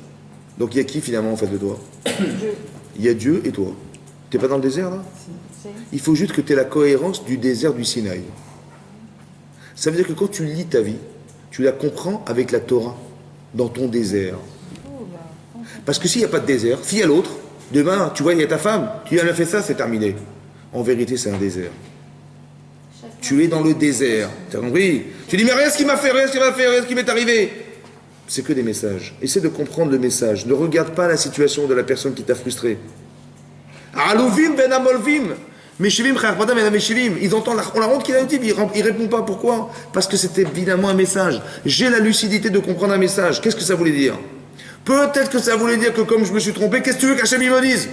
Donc il y a qui finalement en face de toi? Il y a Dieu et toi. Tu n'es pas dans le désert là? Il faut juste que tu aies la cohérence du désert du Sinaï. Ça veut dire que quand tu lis ta vie, tu la comprends avec la Torah, dans ton désert. Parce que s'il n'y a pas de désert, s'il y a l'autre, demain, tu vois, il y a ta femme, tu lui as fait ça, c'est terminé. En vérité, c'est un désert. Tu es dans le désert. Tu as compris? Tu dis, mais rien ce qui m'a fait, rien ce qui m'est arrivé. C'est que des messages. Essaie de comprendre le message. Ne regarde pas la situation de la personne qui t'a frustré. Alouvim ben amolvim. Meshivim, frère Padam ben Meshivim. Ils entendent on la honte qu'il a dit, il répond pas. Pourquoi? Parce que c'était évidemment un message. J'ai la lucidité de comprendre un message. Qu'est-ce que ça voulait dire? Peut-être que ça voulait dire que comme je me suis trompé, qu'est-ce que tu veux qu'Hachem me dise?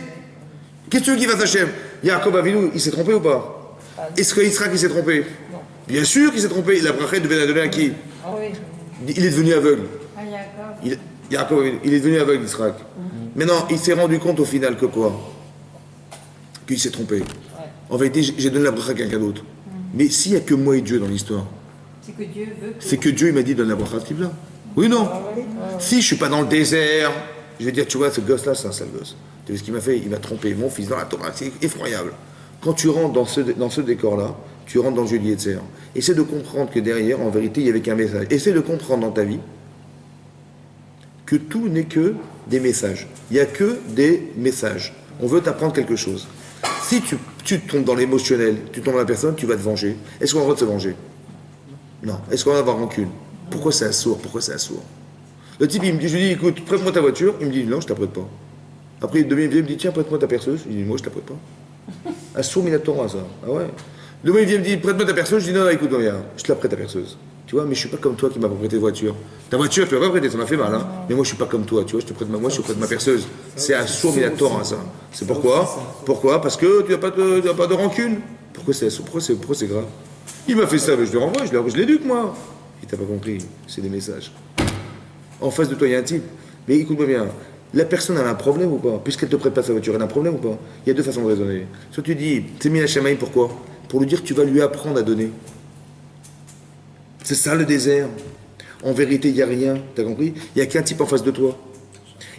Qu'est-ce que tu veux qu'il fasse Hachem? Yaakov Avinu, il s'est trompé ou pas? Est-ce que Yitzhak il s'est trompé? Non. Bien sûr qu'il s'est trompé. La bracha devait la donner à qui? Ah oui. Il est devenu aveugle. Ah, Yaakov. Il est devenu aveugle, Yitzhak. Maintenant, il s'est rendu compte au final que quoi? Qu'il s'est trompé. En vérité, j'ai donné la bracha à quelqu'un d'autre. Mais s'il n'y a que moi et Dieu dans l'histoire, c'est que Dieu veut que... c'est que Dieu il m'a dit donne la bracha à ce type-là. Oui ou non? Si je ne suis pas dans le désert, je vais dire, tu vois, ce gosse-là, c'est un sale gosse. Tu vois ce qu'il m'a fait? Il m'a trompé, mon fils, dans la Torah. C'est effroyable. Quand tu rentres dans ce décor-là, tu rentres dans le jeu de Yetzer. Essaie de comprendre que derrière, en vérité, il y avait qu'un message. Essaie de comprendre dans ta vie que tout n'est que des messages. Il n'y a que des messages. On veut t'apprendre quelque chose. Si tu tombes dans l'émotionnel, tu tombes dans la personne, tu vas te venger. Est-ce qu'on a le droit de se venger? Non. Est-ce qu'on va avoir rancune? Pourquoi c'est un sourd? Le type, je lui dis, écoute, prête-moi ta voiture. Il me dit, non, je ne t'apprête pas. Après, il me dit, tiens, prête-moi ta perceuse. Il dit, moi, je ne t'apprête pas. Un sourd minatora, ça. Ah ouais. Demain, il vient me dire, prête-moi ta perceuse. Je dis, non, écoute, non, je te la prête ta perceuse. Tu vois, mais je ne suis pas comme toi qui m'a pas prêté de voiture. Ta voiture, tu ne l'as pas prêtée, ça m'a fait mal, hein. Mais moi, je ne suis pas comme toi, tu vois, je te prête ma perceuse. C'est un sourd minatora, ça. C'est pourquoi? Parce que tu n'as pas de rancune. Pourquoi c'est grave? Il m'a fait ça, mais je le renvoie, je l'éduque, moi. Il t'a pas compris, c'est des messages. En face de toi, il y a un type. Mais écoute-moi bien, la personne a un problème ou pas? Puisqu'elle ne te prête pas sa voiture, elle a un problème ou pas? Il y a deux façons de raisonner. Soit tu dis, c'est mis la chamaï, pourquoi? Pour lui dire que tu vas lui apprendre à donner. C'est ça le désert. En vérité, il n'y a rien, t'as compris? Il n'y a qu'un type en face de toi.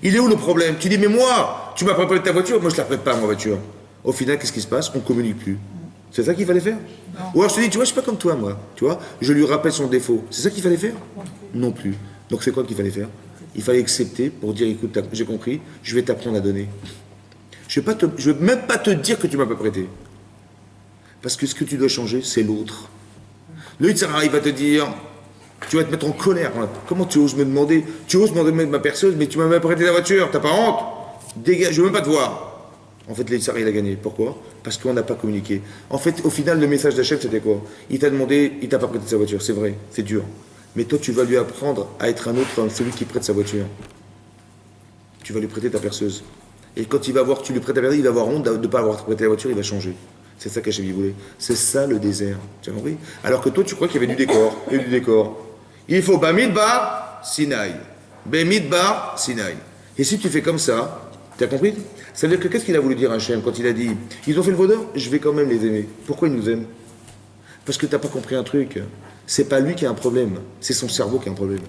Il est où le problème? Tu dis, mais moi, tu m'as pas prêté ta voiture, moi je ne la prête pas, ma voiture. Au final, qu'est-ce qui se passe? On ne communique plus. C'est ça qu'il fallait faire? Ou alors je te dis, tu vois, je ne suis pas comme toi, moi. Tu vois, je lui rappelle son défaut. C'est ça qu'il fallait faire? Non plus. Donc c'est quoi qu'il fallait faire? Il fallait accepter pour dire, écoute, j'ai compris, je vais t'apprendre à donner. Je ne vais même pas te dire que tu ne m'as pas prêté. Parce que ce que tu dois changer, c'est l'autre. Le Yitzhara, il va te dire, tu vas te mettre en colère. Hein. Comment tu oses me demander? Tu oses me demander ma perceuse, mais tu m'as même prêté la voiture. T'as pas honte? Dégage, je veux même pas te voir. En fait, le Yitzhara, il a gagné. Pourquoi? Parce qu'on n'a pas communiqué. En fait, au final, le message d'Hachem, c'était quoi? Il t'a demandé, il t'a pas prêté sa voiture. C'est vrai, c'est dur. Mais toi, tu vas lui apprendre à être un autre, celui qui prête sa voiture. Tu vas lui prêter ta perceuse. Et quand il va voir que tu lui prêtes ta perceuse, il va avoir honte de ne pas avoir prêté la voiture, il va changer. C'est ça qu'Hachem voulait. C'est ça le désert. Tu as compris? Alors que toi, tu crois qu'il y avait du décor. Il y a du décor. Il faut Bamidbar, Sinaï. Bamidbar, Sinaï. Et si tu fais comme ça, tu as compris? Ça veut dire que qu'est-ce qu'il a voulu dire Hachem quand il a dit ils ont fait le vaudor, je vais quand même les aimer. Pourquoi ils nous aiment? Parce que tu n'as pas compris un truc. C'est pas lui qui a un problème, c'est son cerveau qui a un problème.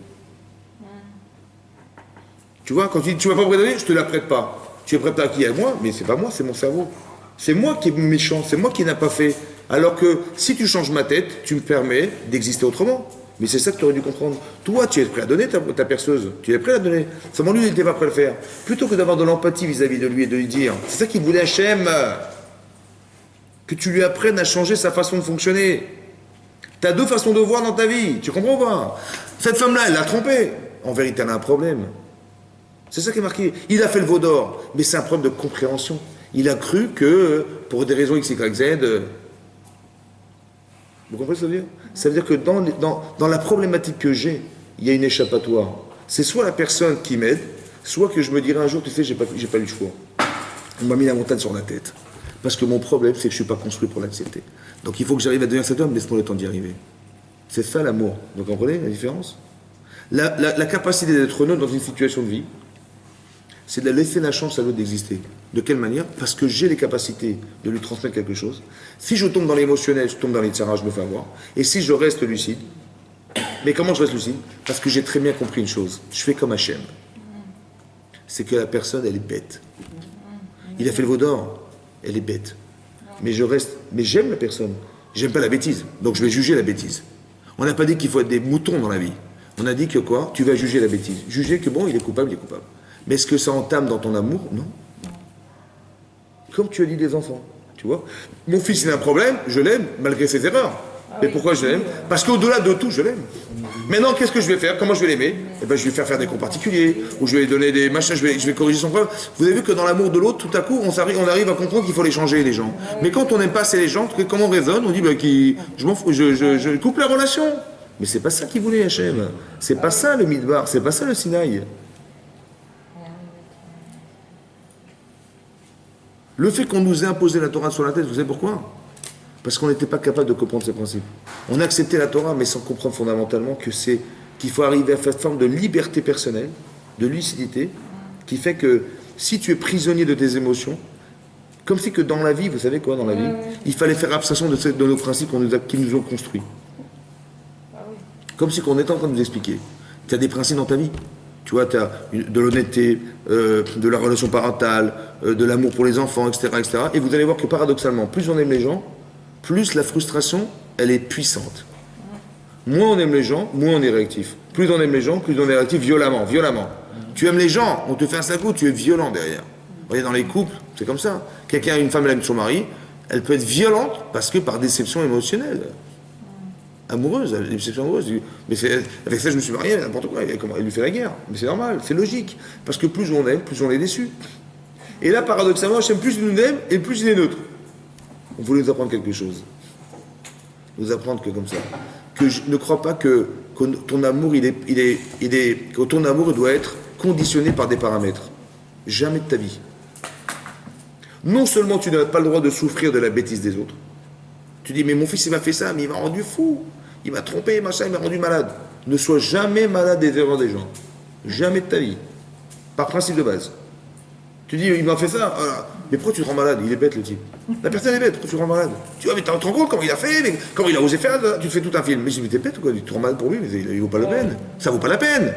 Tu vois, quand tu dis tu ne vas pas me prêter, je ne te la prête pas. Tu es prêt à qui? À moi? Mais c'est pas moi, c'est mon cerveau. C'est moi qui est méchant, c'est moi qui n'a pas fait. Alors que si tu changes ma tête, tu me permets d'exister autrement. Mais c'est ça que tu aurais dû comprendre. Toi, tu es prêt à donner ta perceuse. Tu es prêt à la donner. Seulement lui, il n'était pas prêt à le faire. Plutôt que d'avoir de l'empathie vis-à-vis de lui et de lui dire, c'est ça qu'il voulait Hachem, que tu lui apprennes à changer sa façon de fonctionner. Tu as deux façons de voir dans ta vie. Tu comprends pas? Cette femme-là, elle l'a trompé. En vérité, elle a un problème. C'est ça qui est marqué. Il a fait le veau d'or. Mais c'est un problème de compréhension. Il a cru que, pour des raisons X, Y, Z, vous comprenez ce que ça veut dire? Ça veut dire que dans la problématique que j'ai, il y a une échappatoire. C'est soit la personne qui m'aide, soit que je me dirai un jour, tu sais, j'ai pas eu le choix. On m'a mis la montagne sur la tête. Parce que mon problème, c'est que je ne suis pas construit pour l'accepter. Donc il faut que j'arrive à devenir cet homme, laisse-moi le temps d'y arriver. C'est ça l'amour. Vous comprenez la différence? La capacité d'être neutre dans une situation de vie, c'est de laisser la chance à l'autre d'exister. De quelle manière? Parce que j'ai les capacités de lui transmettre quelque chose. Si je tombe dans l'émotionnel, je tombe dans les tsaras, je me fais avoir. Et si je reste lucide, mais comment je reste lucide? Parce que j'ai très bien compris une chose. Je fais comme Hachem. C'est que la personne, elle est bête. Il a fait le veau d'or, elle est bête. Mais j'aime la personne. J'aime pas la bêtise. Donc je vais juger la bêtise. On n'a pas dit qu'il faut être des moutons dans la vie. On a dit que quoi? Tu vas juger la bêtise. Juger que bon, il est coupable, il est coupable. Mais est-ce que ça entame dans ton amour? Non. Comme tu as dit des enfants, tu vois. Mon fils, il a un problème, je l'aime, malgré ses erreurs. Mais pourquoi je l'aime? Parce qu'au-delà de tout, je l'aime. Maintenant, qu'est-ce que je vais faire? Comment je vais l'aimer? Eh ben, je vais faire des cours particuliers, ou je vais lui donner des machins, je vais corriger son problème. Vous avez vu que dans l'amour de l'autre, tout à coup, on arrive à comprendre qu'il faut les changer, les gens. Mais quand on n'aime pas assez les gens, comment on raisonne? On dit, ben, je m'en fous, je coupe la relation. Mais c'est pas ça qu'il voulait, Hachem. C'est pas ça le Midbar, c'est pas ça le Sinaï. Le fait qu'on nous ait imposé la Torah sur la tête, vous savez pourquoi? Parce qu'on n'était pas capable de comprendre ces principes. On a accepté la Torah, mais sans comprendre fondamentalement qu'il faut arriver à cette forme de liberté personnelle, de lucidité, qui fait que si tu es prisonnier de tes émotions, comme c'est que dans la vie, vous savez quoi, dans la vie, il fallait faire abstraction de nos principes qui nous ont construits. Comme si on était en train de nous expliquer. Tu as des principes dans ta vie. Tu vois, tu as de l'honnêteté, de la relation parentale, de l'amour pour les enfants, etc., etc. Et vous allez voir que paradoxalement, plus on aime les gens, plus la frustration, elle est puissante. Moins on aime les gens, moins on est réactif. Plus on aime les gens, plus on est réactif violemment. Tu aimes les gens, on te fait un sale coup, tu es violent derrière. Voyez, dans les couples, c'est comme ça. Une femme, elle aime son mari, elle peut être violente parce que par déception émotionnelle. Amoureuse, déception amoureuse. Mais avec ça, je me suis marié, n'importe quoi. Elle lui fait la guerre. Mais c'est normal, c'est logique. Parce que plus on aime, plus on est déçu. Et là, paradoxalement, j'aime plus il nous aime et plus il est neutre. On voulait nous apprendre quelque chose. Nous apprendre que comme ça. Que je ne crois pas que ton amour, que ton amour doit être conditionné par des paramètres. Jamais de ta vie. Non seulement tu n'as pas le droit de souffrir de la bêtise des autres. Tu dis, mais mon fils, il m'a fait ça, mais il m'a rendu fou. Il m'a trompé, machin, il m'a rendu malade. Ne sois jamais malade des erreurs des gens. Jamais de ta vie. Par principe de base. Tu dis, il m'a fait ça, voilà. Mais pourquoi tu te rends malade? Il est bête le type. La personne est bête, pourquoi tu te rends malade? Tu vois, mais tu te rends compte comment il a fait, mais comment il a osé faire, tu te fais tout un film. Mais je dis, mais t'es bête ou quoi? Tu te rends malade pour lui, mais il vaut pas la peine. Ça vaut pas la peine.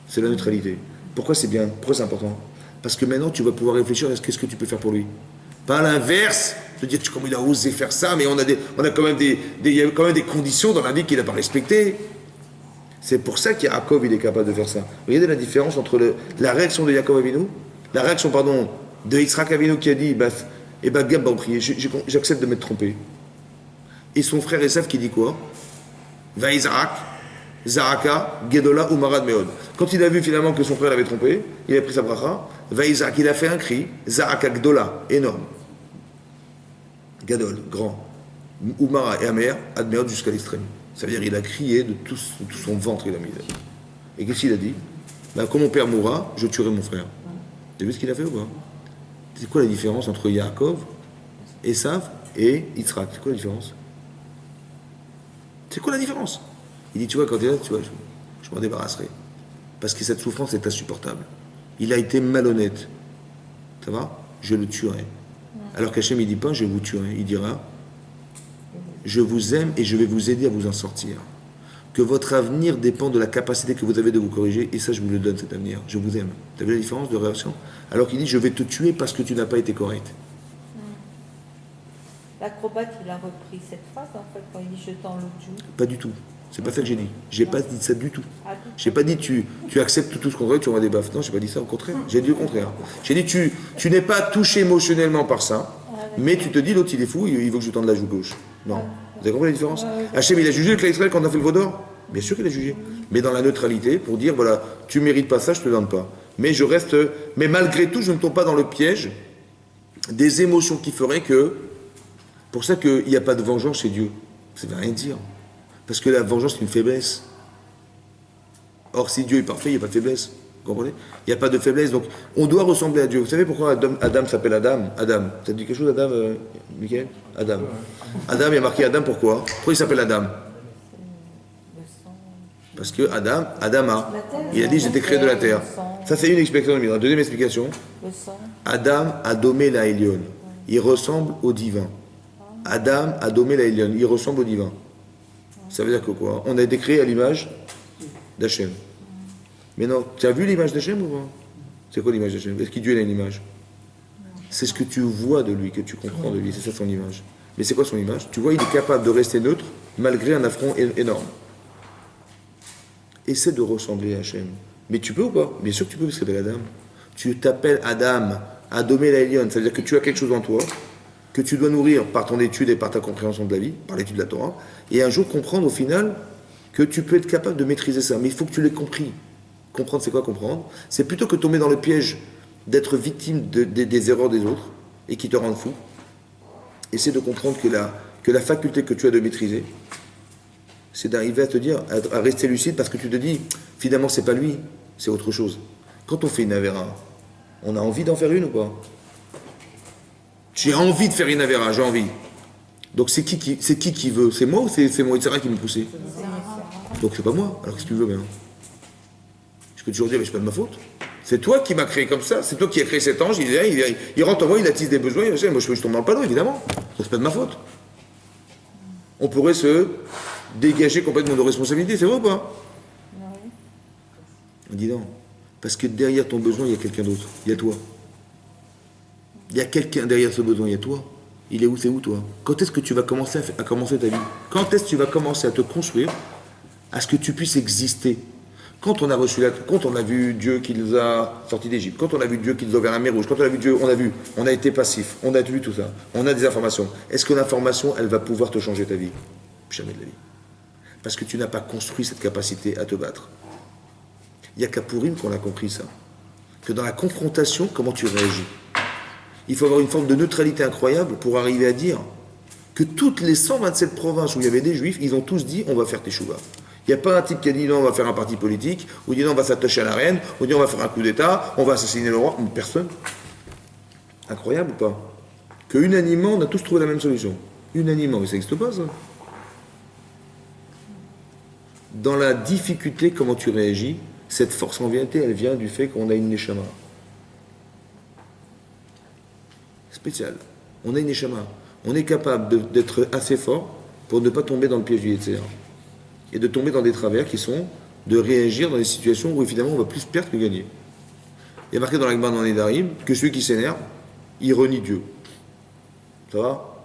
C'est la neutralité. Pourquoi c'est bien? Pourquoi c'est important? Parce que maintenant tu vas pouvoir réfléchir à qu'est-ce que tu peux faire pour lui. Pas à l'inverse, de dire comment il a osé faire ça, mais on a quand même il y a quand même des conditions dans la vie qu'il n'a pas respectées. C'est pour ça qu'Yaakov il est capable de faire ça. Regardez la différence entre la réaction de Yaakov Avinu, la réaction pardon de Yitzhak Avinu qui a dit Gab va prier, j'accepte de m'être trompé. Et son frère Esav qui dit quoi? Va Isaac, Zaraka, Gedola ou Marad Meod. Quand il a vu finalement que son frère l'avait trompé, il a pris sa bracha, va Isaac, il a fait un cri, Zaraka Gdola, énorme. Gadol, grand. Umara et Amer, Admeod jusqu'à l'extrême. Ça veut dire qu'il a crié de tout son ventre, il a mis. Et qu'est-ce qu'il a dit? Quand mon père mourra, je tuerai mon frère. Tu as vu ce qu'il a fait ou pas? C'est quoi la différence entre Yaakov, Esav et Yitzhak? C'est quoi la différence? C'est quoi la différence? Il dit, tu vois, quand il est là, tu vois, je m'en débarrasserai. Parce que cette souffrance est insupportable. Il a été malhonnête. Ça va? Je le tuerai. Alors qu'Hachem, il ne dit pas, je vous tuerai. Il dira, je vous aime et je vais vous aider à vous en sortir. Que votre avenir dépend de la capacité que vous avez de vous corriger. Et ça, je vous le donne, cet avenir. Je vous aime. Tu as vu la différence de réaction? Alors qu'il dit, je vais te tuer parce que tu n'as pas été correct. L'acrobate, il a repris cette phrase, en fait, quand il dit « je tends l'autre joue ». Pas du tout. C'est pas ça que j'ai dit. J'ai pas dit ça du tout. Ah, bon. J'ai pas dit tu acceptes tout ce qu'on veut, tu auras des baffes. Non, j'ai pas dit ça, au contraire. J'ai dit au contraire. J'ai dit tu n'es pas touché émotionnellement par ça, mais tu te dis l'autre il est fou, il veut que je tende la joue gauche. Non. Vous avez compris la différence? Hachem, il a jugé avec l'Israël quand on a fait le Vaudor? Bien sûr qu'il a jugé. Mais dans la neutralité, pour dire voilà, tu mérites pas ça, je te donne pas. Mais je reste. Mais malgré tout, je ne tombe pas dans le piège des émotions qui feraient que. Pour ça qu'il n'y a pas de vengeance chez Dieu. Ça ne veut rien dire. Parce que la vengeance, c'est une faiblesse. Or, si Dieu est parfait, il n'y a pas de faiblesse. Vous comprenez? Il n'y a pas de faiblesse. Donc, on doit ressembler à Dieu. Vous savez pourquoi Adam s'appelle Adam? Adam. Ça te dit quelque chose, Adam, Michael? Adam. Adam, il y a marqué Adam, pourquoi? Pourquoi il s'appelle Adam? Parce que Adama, il a dit j'étais créé de la terre. Ça, c'est une explication. La deuxième explication, Adam a domé la Elion. Il ressemble au divin. Adam a domé la Elion. Il ressemble au divin. Ça veut dire que quoi? On a été créé à l'image d'Hachem. Mais non, tu as vu l'image d'Hachem ou pas? C'est quoi l'image d'Hachem? Est-ce que Dieu a une image? C'est ce que tu vois de lui, que tu comprends de lui. C'est ça son image. Mais c'est quoi son image? Tu vois, il est capable de rester neutre malgré un affront énorme. Essaie de ressembler à Hachem. Mais tu peux ou pas? Bien sûr que tu peux, parce que tu t'appelles Adam. Tu t'appelles Adam, Adomé la Elion. Ça veut dire que tu as quelque chose en toi que tu dois nourrir par ton étude et par ta compréhension de la vie, par l'étude de la Torah, et un jour comprendre au final que tu peux être capable de maîtriser ça. Mais il faut que tu l'aies compris. Comprendre, c'est quoi comprendre? C'est plutôt que tomber dans le piège d'être victime des erreurs des autres et qui te rendent fou. Essaie de comprendre que la faculté que tu as de maîtriser, c'est d'arriver à te dire, à rester lucide, parce que tu te dis, finalement, c'est pas lui, c'est autre chose. Quand on fait une avéra, on a envie d'en faire une ou pas? J'ai envie de faire une avéra, j'ai envie. Donc c'est qui veut? C'est moi ou c'est mon Yitzhara qui me poussait? Donc c'est pas moi. Alors qu'est-ce que tu veux maintenant? Je peux toujours dire, mais c'est pas de ma faute. C'est toi qui m'as créé comme ça, c'est toi qui as créé cet ange, il rentre en moi, il attise des besoins, moi je tombe dans le panneau, évidemment. Donc c'est pas de ma faute. On pourrait se dégager complètement de responsabilité, c'est vrai ou pas? On dit non. Parce que derrière ton besoin, il y a quelqu'un d'autre. Il y a toi. Il y a quelqu'un derrière ce besoin, il y a toi. Il est où, c'est où toi? Quand est-ce que tu vas commencer à commencer ta vie? Quand est-ce que tu vas commencer à te construire, à ce que tu puisses exister? Quand on a vu Dieu qui nous a sortis d'Égypte, quand on a vu Dieu qui nous a ouvert la mer Rouge, quand on a vu Dieu, on a été passif, on a vu tout ça, on a des informations. Est-ce que l'information, elle va pouvoir te changer ta vie? Jamais de la vie. Parce que tu n'as pas construit cette capacité à te battre. Il n'y a qu'à Pourim qu'on a compris ça. Que dans la confrontation, comment tu réagis? Il faut avoir une forme de neutralité incroyable pour arriver à dire que toutes les 127 provinces où il y avait des juifs, ils ont tous dit on va faire teshuva. Il n'y a pas un type qui a dit non, on va faire un parti politique, ou dit non, on va s'attacher à la reine, ou dit on va faire un coup d'État, on va assassiner le roi. Personne. Incroyable ou pas? Que unanimement, on a tous trouvé la même solution. Unanimement, mais ça n'existe pas ça. Dans la difficulté, comment tu réagis, cette force en vérité, elle vient du fait qu'on a une neshama. spécial. On a une neshama. On est capable d'être assez fort pour ne pas tomber dans le piège du Yetzer. Et de tomber dans des travers qui sont de réagir dans des situations où finalement on va plus perdre que gagner. Il y a marqué dans la Gemara dans Nedarim que celui qui s'énerve, il renie Dieu. Ça va?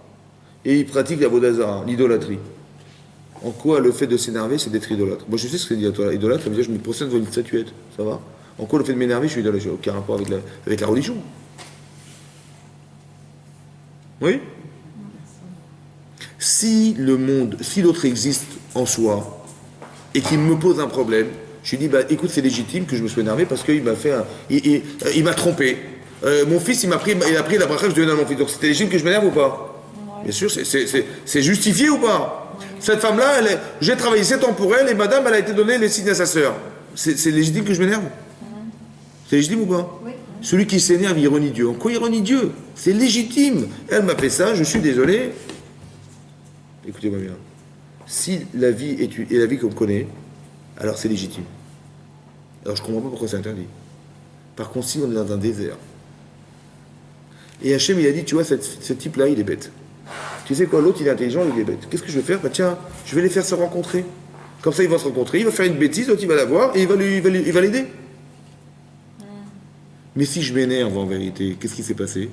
Et il pratique la Vodazara, l'idolâtrie. En quoi le fait de s'énerver, c'est d'être idolâtre? Moi je sais ce que c'est idolâtre, ça veut dire que je me procède devant une statuette. Ça va? En quoi le fait de m'énerver, je suis idolâtre? J'ai aucun rapport avec la religion. Oui? Si le monde, si l'autre existe en soi et qu'il me pose un problème, je lui dis, bah écoute, c'est légitime que je me sois énervé parce qu'il m'a fait il m'a trompé. Mon fils, il a pris la bracha que je devais à mon fils. Donc c'était légitime que je m'énerve ou pas? Ouais. Bien sûr, c'est justifié ou pas? Ouais. Cette femme-là, j'ai travaillé 7 ans pour elle et madame, elle a été donnée les signes à sa sœur. C'est légitime que je m'énerve? C'est légitime ou pas? Oui. Celui qui s'énerve, il renie Dieu. En quoi il renie Dieu? C'est légitime. Elle m'a fait ça, je suis désolé. Écoutez-moi bien. Si la vie est la vie qu'on connaît, alors c'est légitime. Alors je ne comprends pas pourquoi c'est interdit. Par contre, si on est dans un désert, et Hachem il a dit, tu vois, ce type-là, il est bête. Tu sais quoi, l'autre il est intelligent, il est bête. Qu'est-ce que je vais faire? Bah tiens, je vais les faire se rencontrer. Comme ça, ils vont se rencontrer, il va faire une bêtise, l'autre il va la voir, et il va l'aider. Mais si je m'énerve en vérité, qu'est-ce qui s'est passé?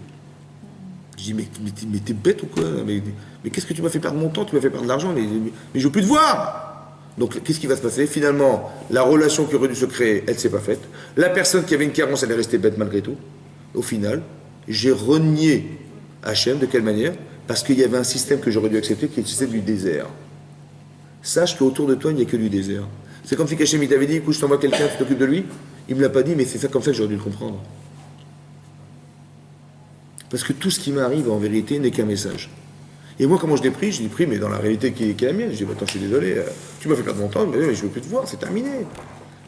Je dis, mais t'es bête ou quoi? Mais qu'est-ce que tu m'as fait perdre mon temps? Tu m'as fait perdre de l'argent, mais je veux plus te voir! Donc, qu'est-ce qui va se passer? Finalement, la relation qui aurait dû se créer, elle ne s'est pas faite. La personne qui avait une carence, elle est restée bête malgré tout. Au final, j'ai renié Hachem. De quelle manière? Parce qu'il y avait un système que j'aurais dû accepter, qui est le système du désert. Sache qu'autour de toi, il n'y a que du désert. C'est comme si Hachem il t'avait dit, écoute, je t'envoie quelqu'un, tu t'occupes de lui. Il ne me l'a pas dit, mais c'est ça comme ça que j'aurais dû le comprendre. Parce que tout ce qui m'arrive, en vérité, n'est qu'un message. Et moi, comment je l'ai pris? Je l'ai pris, mais dans la réalité qui est la mienne. Je dis, attends, je suis désolé, tu m'as fait perdre mon temps, mais je ne veux plus te voir, c'est terminé.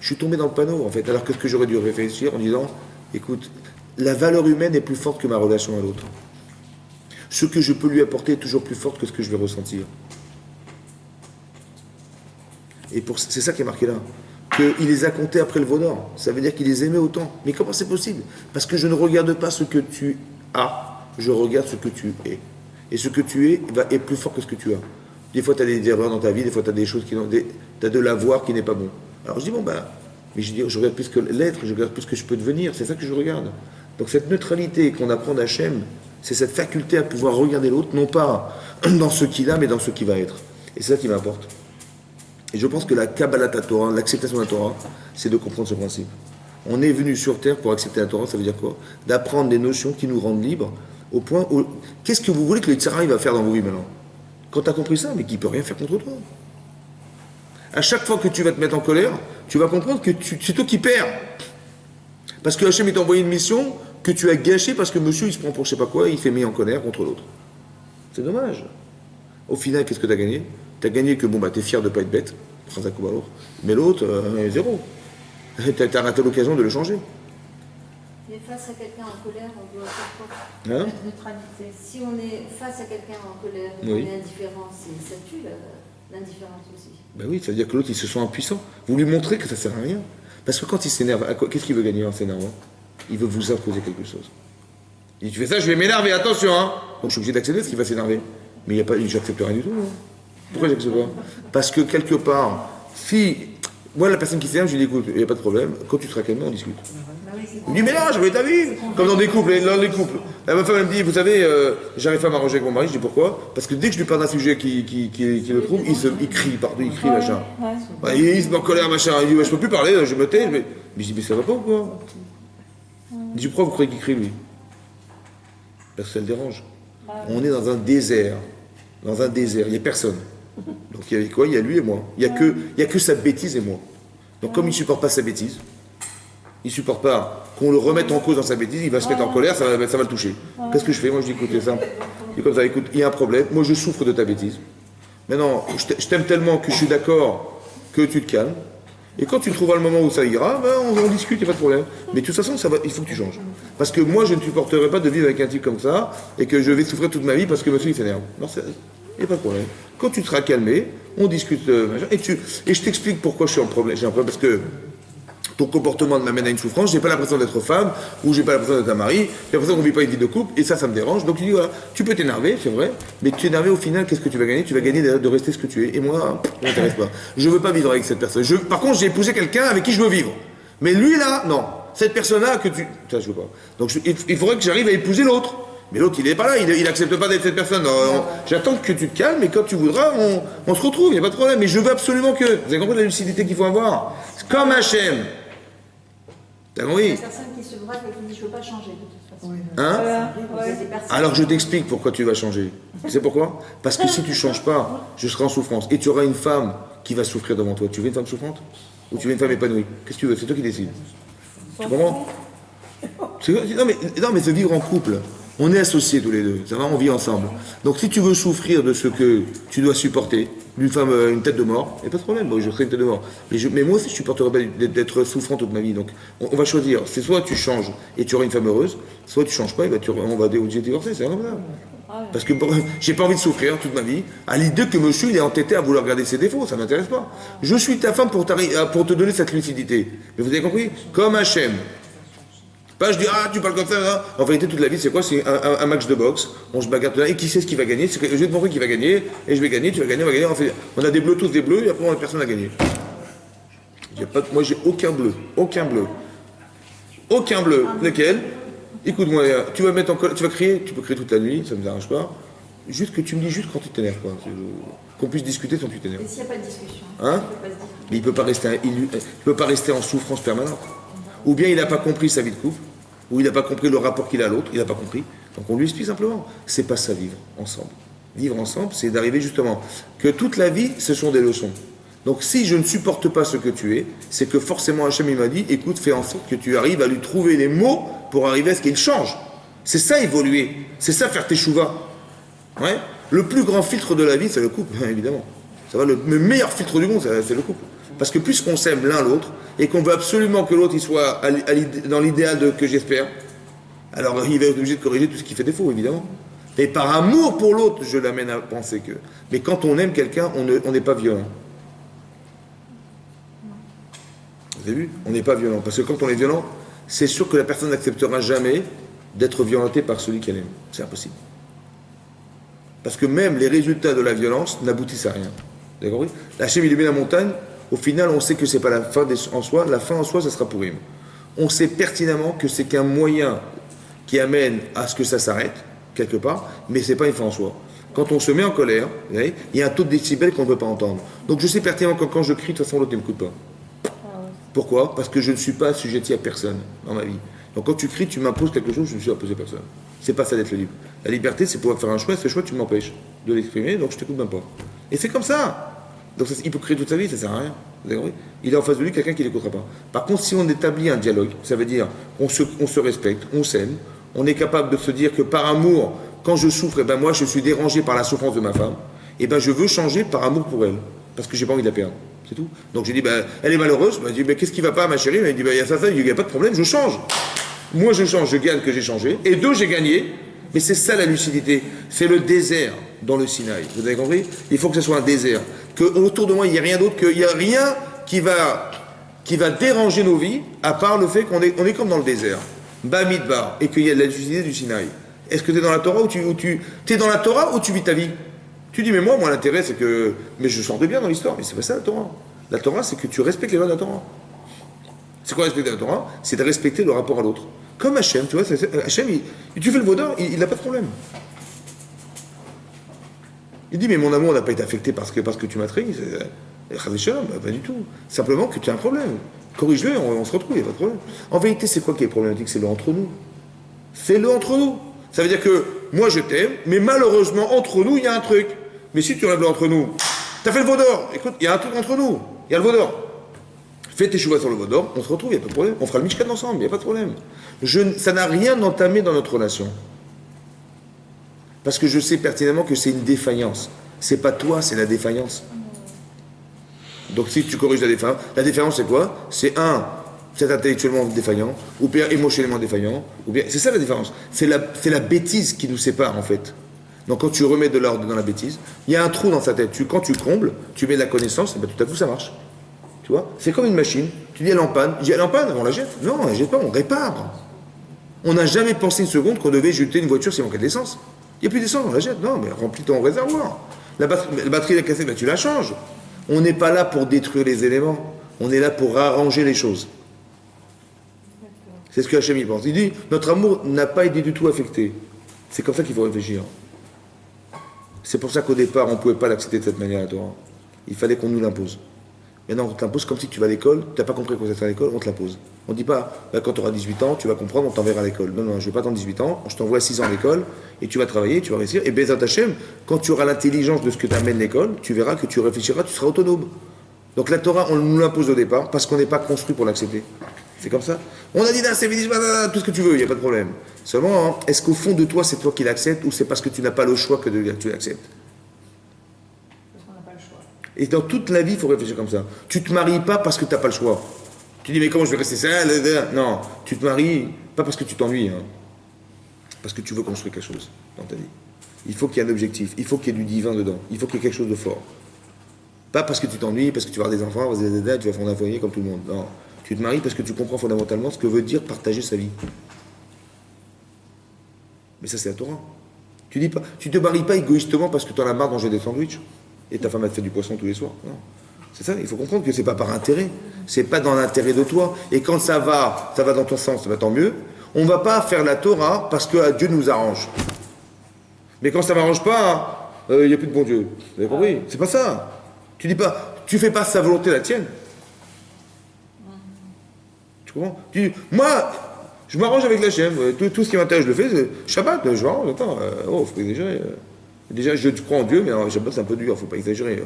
Je suis tombé dans le panneau, en fait, alors que ce que j'aurais dû réfléchir en disant, écoute, la valeur humaine est plus forte que ma relation à l'autre. Ce que je peux lui apporter est toujours plus fort que ce que je vais ressentir. Et c'est ça qui est marqué là. Qu'il les a comptés après le Vaudor. Ça veut dire qu'il les aimait autant. Mais comment c'est possible? Parce que je ne regarde pas ce que tu as, je regarde ce que tu es. Et ce que tu es est plus fort que ce que tu as. Des fois, tu as des erreurs dans ta vie, des fois, tu as des choses tu as de l'avoir qui n'est pas bon. Alors je dis, bon, mais je regarde plus que l'être, je regarde plus ce que je peux devenir, c'est ça que je regarde. Donc cette neutralité qu'on apprend d'Hachem, c'est cette faculté à pouvoir regarder l'autre, non pas dans ce qu'il a, mais dans ce qu'il va être. Et c'est ça qui m'importe. Et je pense que la Kabbalat Torah, l'acceptation de la Torah, c'est de comprendre ce principe. On est venu sur Terre pour accepter la Torah, ça veut dire quoi? D'apprendre des notions qui nous rendent libres, au point où... Qu'est-ce que vous voulez que le Tzara va faire dans vos vies maintenant? Quand tu as compris ça, mais qu'il ne peut rien faire contre toi. À chaque fois que tu vas te mettre en colère, tu vas comprendre que c'est toi qui perds. Parce que Hachem t'a envoyé une mission que tu as gâchée parce que monsieur il se prend pour je sais pas quoi et il fait mis en colère contre l'autre. C'est dommage. Au final, qu'est-ce que tu as gagné? Tu as gagné que tu es fier de ne pas être bête, mais l'autre, zéro. Tu as raté l'occasion de le changer. Mais face à quelqu'un en colère, on doit faire quoi? Hein? La neutralité. Si on est face à quelqu'un en colère, oui. on est indifférent, ça tue l'indifférence aussi. Ben oui, ça veut dire que l'autre, il se sent impuissant. Vous lui montrez que ça ne sert à rien. Parce que quand il s'énerve, qu'est-ce qu'il veut gagner en s'énervant? Il veut vous imposer quelque chose. Il dit, tu fais ça, je vais m'énerver, attention, hein. Donc je suis obligé d'accepter ce qu'il va s'énerver. Mais j'accepte rien du tout. Hein. Pourquoi j'accepte pas? Parce que quelque part, moi, la personne qui s'énerve, je lui dis, écoute, il n'y a pas de problème, quand tu seras calmé, on discute. Il me dit, mais non, je voulais ta vie. Comme dans des couples. Ma femme, elle me dit, vous savez, j'arrive pas à m'arranger avec mon mari. Je dis, pourquoi? Parce que dès que je lui parle d'un sujet qui le trouve, il crie, machin. Il se met en colère, machin. Il dit, ouais, je peux plus parler, je me tais. Mais je dis, mais ça va pas ou quoi? Il dit, pourquoi vous croyez qu'il crie, lui? Parce que ça le dérange. On est dans un désert. Dans un désert, il n'y a personne. Donc il y a quoi? Il y a lui et moi. Il n'y a que sa bêtise et moi. Donc comme il ne supporte pas sa bêtise, il ne supporte pas qu'on le remette en cause dans sa bêtise, il va se mettre en colère, ça va le toucher. Qu'est-ce que je fais? Moi je dis, écoute, c'est simple. Je dis comme ça, écoute, il y a un problème, moi je souffre de ta bêtise. Maintenant, je t'aime tellement que je suis d'accord que tu te calmes. Et quand tu trouveras le moment où ça ira, on discute, il n'y a pas de problème. Mais de toute façon, il faut que tu changes. Parce que moi, je ne supporterai pas de vivre avec un type comme ça, et que je vais souffrir toute ma vie parce que monsieur, il s'énerve. Non, il n'y a pas de problème. Quand tu seras calmé, on discute, et je t'explique pourquoi j'ai un problème. Parce que ton comportement m'amène à une souffrance, j'ai pas l'impression d'être femme, ou j'ai pas l'impression d'être un mari, j'ai l'impression qu'on vit pas une vie de couple, et ça me dérange. Donc tu dis voilà, tu peux t'énerver, c'est vrai, mais t'énerver au final, qu'est-ce que tu vas gagner? Tu vas gagner de rester ce que tu es. Et moi, ça m'intéresse pas. Je veux pas vivre avec cette personne. Par contre, j'ai épousé quelqu'un avec qui je veux vivre. Mais lui là, non. Cette personne-là que tu... Ça, je veux pas. Donc il faudrait que j'arrive à épouser l'autre. Mais l'autre, il est pas là, il accepte pas d'être cette personne. J'attends que tu te calmes, et quand tu voudras, on se retrouve, il n'y a pas de problème. Mais je veux absolument que... Vous avez compris la lucidité qu'il faut avoir? C'est comme Hachem. T'as compris? Il y a personne qui se braque et qui dit je veux pas changer de toute façon. Hein? Alors je t'explique pourquoi tu vas changer. Tu sais pourquoi? Parce que si tu changes pas, je serai en souffrance. Et tu auras une femme qui va souffrir devant toi. Tu veux une femme souffrante? Ou tu veux une femme épanouie? Qu'est-ce que tu veux? C'est toi qui décides. Tu comprends? Non mais se vivre en couple, on est associés tous les deux, ça va, on vit ensemble. Donc si tu veux souffrir de ce que tu dois supporter, d'une femme, une tête de mort, il n'y a pas de problème, bon, je serai une tête de mort. Mais moi aussi je supporterai pas d'être souffrant toute ma vie. Donc on va choisir, c'est soit tu changes et tu auras une femme heureuse, soit tu changes pas et on va divorcer, c'est comme ça. Parce que j'ai pas envie de souffrir toute ma vie à l'idée que monsieur il est entêté à vouloir garder ses défauts, ça m'intéresse pas. Je suis ta femme pour te donner cette lucidité. Mais vous avez compris? Comme Hachem. Pas je dis, ah, tu parles comme ça, là. En vérité, toute la vie, c'est quoi? C'est un match de boxe. On se bagarre, et qui sait ce qui va gagner? C'est que je vais te montrer qui va gagner, et je vais gagner, tu vas gagner, on va gagner. On a des bleus, tous des bleus, et après, personne n'a gagné. Moi, j'ai aucun bleu. Aucun bleu. Aucun bleu. Lequel? Écoute-moi, tu vas mettre en colère, tu vas crier, tu peux crier toute la nuit, ça ne me dérange pas. Juste que tu me dis juste quand tu t'énerves, quoi. Qu'on puisse discuter sans que tu t'énerves. Et s'il n'y a pas de discussion? Hein? Mais il peut pas rester en souffrance permanente. Ou bien il n'a pas compris sa vie de couple, ou il n'a pas compris le rapport qu'il a à l'autre, il n'a pas compris. Donc on lui explique simplement, c'est pas ça vivre ensemble. Vivre ensemble, c'est d'arriver justement que toute la vie, ce sont des leçons. Donc si je ne supporte pas ce que tu es, c'est que forcément Hachem il m'a dit, écoute, fais en sorte que tu arrives à lui trouver les mots pour arriver à ce qu'il change. C'est ça évoluer, c'est ça faire tes chouvas. Ouais. Le plus grand filtre de la vie, c'est le couple, évidemment. Ça va, le meilleur filtre du monde, c'est le couple. Parce que puisqu'on s'aime l'un l'autre, et qu'on veut absolument que l'autre il soit dans l'idéal que j'espère, alors il va être obligé de corriger tout ce qui fait défaut, évidemment. Et par amour pour l'autre, je l'amène à penser que... Mais quand on aime quelqu'un, on n'est pas violent. Vous avez vu? On n'est pas violent. Parce que quand on est violent, c'est sûr que la personne n'acceptera jamais d'être violentée par celui qu'elle aime. C'est impossible. Parce que même les résultats de la violence n'aboutissent à rien. Vous avez compris? Hachem il met la montagne. Au final, on sait que ce n'est pas la fin en soi. La fin en soi, ça sera pour him. On sait pertinemment que c'est qu'un moyen qui amène à ce que ça s'arrête, quelque part, mais ce n'est pas une fin en soi. Quand on se met en colère, vous voyez, il y a un taux de décibels qu'on ne peut pas entendre. Donc je sais pertinemment que quand je crie, de toute façon, l'autre ne m'écoute pas. Pourquoi? Parce que je ne suis pas assujetti à personne dans ma vie. Donc quand tu cries, tu m'imposes quelque chose, je ne suis imposé à personne. C'est pas ça d'être libre. La liberté, c'est pouvoir faire un choix, et ce choix, tu m'empêches de l'exprimer, donc je ne t'écoute même pas. Et c'est comme ça. Donc il peut crier toute sa vie, ça ne sert à rien. Vous avez compris? Il est en face de lui quelqu'un qui ne l'écoutera pas. Par contre, si on établit un dialogue, ça veut dire on se respecte, on s'aime, on est capable de se dire que par amour, quand je souffre, et ben moi je suis dérangé par la souffrance de ma femme, et ben je veux changer par amour pour elle, parce que j'ai pas envie de la perdre. C'est tout. Donc j'ai dit, ben, elle est malheureuse, ben, je dis, ben, qu'est-ce qui va pas ma chérie? Elle dit, ben, il y a ça, il n'y a pas de problème, je change. Moi je change, je gagne que j'ai changé, et deux, j'ai gagné. Mais c'est ça la lucidité, c'est le désert dans le Sinaï. Vous avez compris? Il faut que ce soit un désert. Que autour de moi, il n'y a rien d'autre, qu'il n'y a rien qui va déranger nos vies, à part le fait qu'on est comme dans le désert. Bamidbar, et qu'il y a de la lucidité du Sinaï. Est-ce que tu es dans la Torah ou t'es dans la Torah ou tu vis ta vie? Tu dis, mais moi l'intérêt, c'est que... Mais je sentais bien dans l'histoire, mais c'est pas ça la Torah. La Torah, c'est que tu respectes les lois de la Torah. C'est quoi respecter la Torah? C'est de respecter le rapport à l'autre. Comme Hachem, tu vois, Hachem, tu fais le vaudor, il n'a pas de problème. Il dit, mais mon amour n'a pas été affecté parce que tu m'as trahi. Pas du tout. Simplement que tu as un problème. Corrige-le, on se retrouve, il n'y a pas de problème. En vérité, c'est quoi qui est problématique? C'est le entre nous. Fais-le entre nous. Ça veut dire que moi je t'aime, mais malheureusement, entre nous, il y a un truc. Mais si tu enlèves le entre nous, tu as fait le vaudor. Écoute, il y a un truc entre nous. Il y a le vaudor. Fais tes choix sur le vaudor, on se retrouve, il n'y a pas de problème. On fera le Mishkan ensemble, il n'y a pas de problème. Ça n'a rien entamé dans notre relation. Parce que je sais pertinemment que c'est une défaillance. C'est pas toi, c'est la défaillance. Donc si tu corriges la défaillance c'est quoi? C'est c'est intellectuellement défaillant, ou bien émotionnellement défaillant, ou bien... C'est ça la différence. C'est la bêtise qui nous sépare en fait. Donc quand tu remets de l'ordre dans la bêtise, il y a un trou dans sa tête. Quand tu combles, tu mets de la connaissance, et bien tout à coup ça marche. Tu vois? C'est comme une machine. Tu dis elle est en panne. Je dis elle est en panne, on la jette. Non, on la jette pas, on répare. On n'a jamais pensé une seconde qu'on devait jeter une voiture s'il manquait d'essence. Il n'y a plus d'essence, on la jette. Non, mais remplis ton réservoir. La batterie est cassée, ben tu la changes. On n'est pas là pour détruire les éléments. On est là pour arranger les choses. C'est ce que Hachem y pense. Il dit, notre amour n'a pas été du tout affecté. C'est comme ça qu'il faut réfléchir. C'est pour ça qu'au départ, on ne pouvait pas l'accepter de cette manière, la Torah. Il fallait qu'on nous l'impose. Maintenant, on te l'impose comme si tu vas à l'école, tu n'as pas compris quoi c'est à l'école, on te l'impose. On ne dit pas, bah, quand tu auras 18 ans, tu vas comprendre, on t'enverra à l'école. Non, non, je ne vais pas attendre 18 ans, je t'envoie à 6 ans à l'école, et tu vas travailler, tu vas réussir. Et Bezat Hachem, quand tu auras l'intelligence de ce que t'amène l'école, tu verras que tu réfléchiras, tu seras autonome. Donc la Torah, on nous l'impose au départ, parce qu'on n'est pas construit pour l'accepter. C'est comme ça. On a dit là, c'est tout ce que tu veux, il n'y a pas de problème. Seulement, hein, est-ce qu'au fond de toi, c'est toi qui l'acceptes, ou c'est parce que tu n'as pas le choix que tu l'acceptes? Et dans toute la vie, il faut réfléchir comme ça. Tu ne te maries pas parce que tu n'as pas le choix. Tu dis, mais comment je vais rester seul? Non, tu te maries pas parce que tu t'ennuies, hein. Parce que tu veux construire quelque chose dans ta vie. Il faut qu'il y ait un objectif, il faut qu'il y ait du divin dedans, il faut qu'il y ait quelque chose de fort. Pas parce que tu t'ennuies, parce que tu vas avoir des enfants, tu vas fonder un foyer comme tout le monde. Non, tu te maries parce que tu comprends fondamentalement ce que veut dire partager sa vie. Mais ça, c'est la Torah. Tu te maries pas égoïstement parce que tu en as marre de manger des sandwichs. Et ta femme a fait du poisson tous les soirs. Non. C'est ça, il faut comprendre que c'est pas par intérêt. C'est pas dans l'intérêt de toi. Et quand ça va dans ton sens, ça va tant mieux. On va pas faire la Torah parce que Dieu nous arrange. Mais quand ça m'arrange pas, il n'y a plus de bon Dieu. Vous avez compris? C'est pas ça. Tu fais pas sa volonté la tienne. Tu comprends? Moi, je m'arrange avec la chaîne. Tout ce qui m'intéresse, je le fais. Shabbat, je m'arrange. Attends, faut exagérer. Déjà, je crois en Dieu, mais en Shabbat, c'est un peu dur, il ne faut pas exagérer.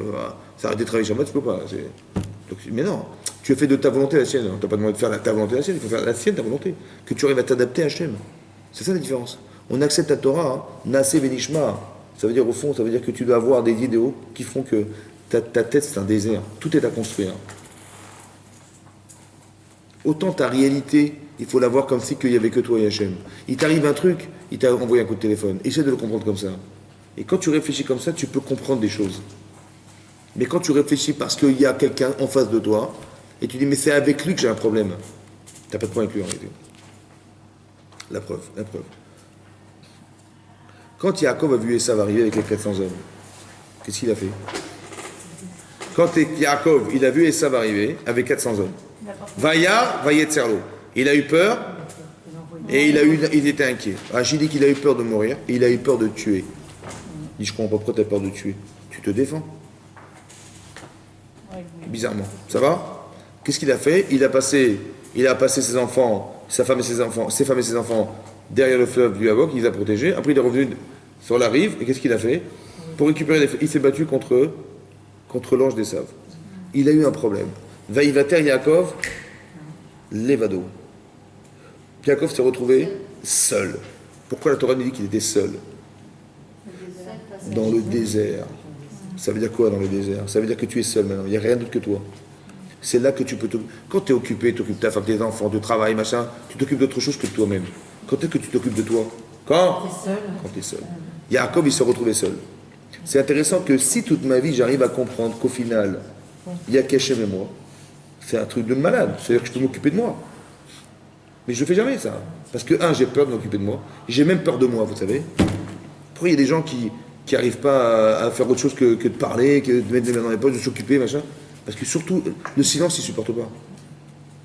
S'arrêter de travailler Shabbat, tu ne peux pas. Donc, mais non, tu as fait de ta volonté la sienne. On ne t'a pas demandé de faire ta volonté la sienne, il faut faire la sienne, ta volonté. Que tu arrives à t'adapter à Hachem. C'est ça la différence. On accepte la Torah, hein. Naseh Benishma. Ça veut dire, au fond, ça veut dire que tu dois avoir des idéaux qui font que ta tête, c'est un désert. Tout est à construire. Autant ta réalité, il faut la voir comme si qu'il n'y avait que toi et Hachem. Il t'arrive un truc, il t'a envoyé un coup de téléphone. Essaie de le comprendre comme ça. Et quand tu réfléchis comme ça, tu peux comprendre des choses. Mais quand tu réfléchis parce qu'il y a quelqu'un en face de toi, et tu dis, mais c'est avec lui que j'ai un problème, tu n'as pas de problème avec lui en réalité. La preuve. Quand Yaakov a vu Esav arriver avec les 400 hommes, qu'est-ce qu'il a fait? Quand Yaakov, il a vu Esav arriver avec 400 hommes, Vaya Yetzerlo. Il a eu peur, et il était inquiet. J'ai dit qu'il a eu peur de mourir, et il a eu peur de tuer. Il dit, je comprends pas pourquoi tu as peur de tuer. Tu te défends. Bizarrement. Ça va? Qu'est-ce qu'il a fait? Il a passé ses enfants, ses femmes et ses enfants derrière le fleuve du Havok, il les a protégés. Après, il est revenu sur la rive, et qu'est-ce qu'il a fait? Pour récupérer les... Il s'est battu contre l'ange des Saves. Il a eu un problème. Vaïvater Yaakov, Levado. Yaakov s'est retrouvé seul. Pourquoi la Torah nous dit qu'il était seul? Dans le désert. Ça veut dire quoi dans le désert? Ça veut dire que tu es seul maintenant, il n'y a rien d'autre que toi. C'est là que tu peux quand tu es occupé, tu t'occupes de ta femme, tes enfants, de travail, machin, tu t'occupes d'autre chose que de toi-même. Quand est-ce que tu t'occupes de toi? Quand tu es seul. Yaakov, il se retrouvait seul. C'est intéressant que si toute ma vie, j'arrive à comprendre qu'au final, il y a Hachem et moi, c'est un truc de malade. C'est-à-dire que je peux m'occuper de moi. Mais je ne fais jamais ça. Parce que, j'ai peur de m'occuper de moi. J'ai même peur de moi, vous savez. Pourquoi il y a des gens qui n'arrivent pas à faire autre chose que de parler, que de mettre des mains dans les poches, de s'occuper, machin. Parce que surtout, le silence, ils ne supportent pas.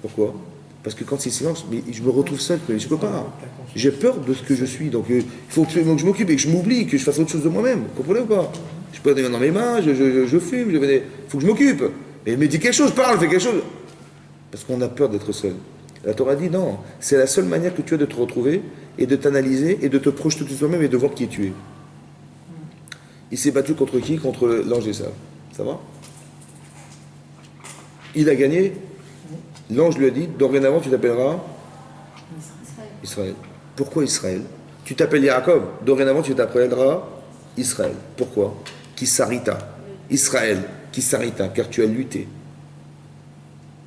Pourquoi? Parce que quand c'est silence, mais je me retrouve seul, mais je ne peux pas. J'ai peur de ce que je suis, donc il faut absolument que je m'occupe et que je m'oublie, que je fasse autre chose de moi-même. Vous comprenez ou pas? Je peux avoir des mains dans mes mains, je fume, il faut que je m'occupe. Mais me dis quelque chose, parle, fais quelque chose. Parce qu'on a peur d'être seul. La Torah dit non, c'est la seule manière que tu as de te retrouver et de t'analyser et de te projeter de toi-même et de voir qui tu es. Il s'est battu contre qui? Contre l'ange des Saves. Ça va? Il a gagné. L'ange lui a dit, dorénavant tu t'appelleras Israël. Pourquoi Israël? Tu t'appelles Yaakov, dorénavant tu t'appelleras Israël. Pourquoi? Kisarita. Israël, Kisarita, car tu as lutté.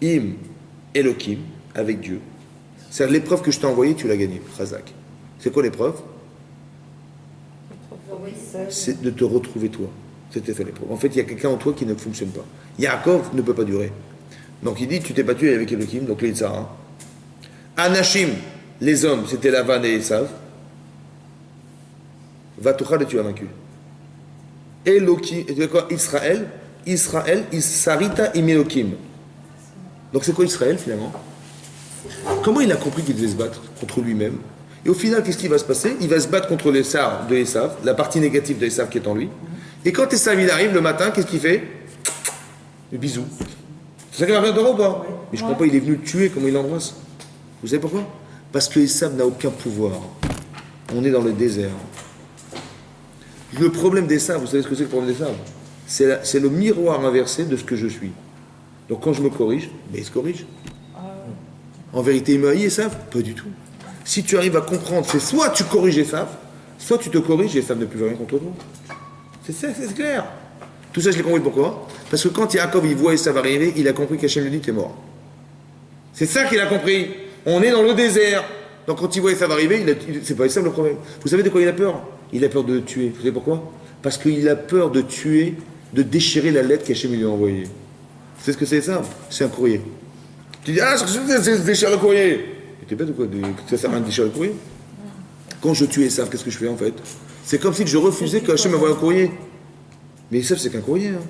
Im, Elohim, avec Dieu. C'est l'épreuve que je t'ai envoyée, tu l'as gagnée, Razak. C'est quoi l'épreuve? C'est de te retrouver toi. C'était ça l'épreuve. En fait, il y a quelqu'un en toi qui ne fonctionne pas. Yaakov ne peut pas durer. Donc il dit, tu t'es battu avec Elohim, donc les Yitzhara. Anashim, les hommes, c'était Lavan et Esav. Vatochal et tu as vaincu. Elohim, et tu quoi Israël, Sarita Imelokim. Donc c'est quoi Israël finalement? Comment il a compris qu'il devait se battre contre lui-même? Et au final, qu'est-ce qui va se passer? Il va se battre contre les Sar de Esav, la partie négative de Esav qui est en lui. Et quand Esav il arrive le matin, qu'est-ce qu'il fait? Le bisou. C'est ça qu'il va faire de ou pas? Mais je comprends pas, il est venu le tuer, comment il l'embrasse. Vous savez pourquoi? Parce que Esav n'a aucun pouvoir. On est dans le désert. Le problème d'Esav, vous savez ce que c'est le problème d'Esav? C'est le miroir inversé de ce que je suis. Donc quand je me corrige, mais il se corrige. En vérité, il me haït Esav? Pas du tout. Si tu arrives à comprendre, c'est soit tu corriges Esav, soit tu te corriges et Esav ne peut rien contre toi. C'est clair. Tout ça, je l'ai compris pourquoi? Parce que quand Yaakov il voit Esav arriver, il a compris qu'Hachem lui dit t'es mort. C'est ça qu'il a compris. On est dans le désert. Donc quand il voit Esav arriver, c'est pas Esav le problème. Vous savez de quoi il a peur? Il a peur de tuer. Vous savez pourquoi? Parce qu'il a peur de tuer, de déchirer la lettre qu'Hachem lui a envoyée. Vous savez ce que c'est ça? C'est un courrier. Tu dis, ah, c'est déchirer le courrier. T'es bête ou quoi? Ça sert à rien de déchirer le courrier. Quand je tue Esav, qu'est-ce que je fais en fait? C'est comme si je refusais qu'Hachem m'envoie un courrier. Mais Esav, c'est qu'un courrier. Hein.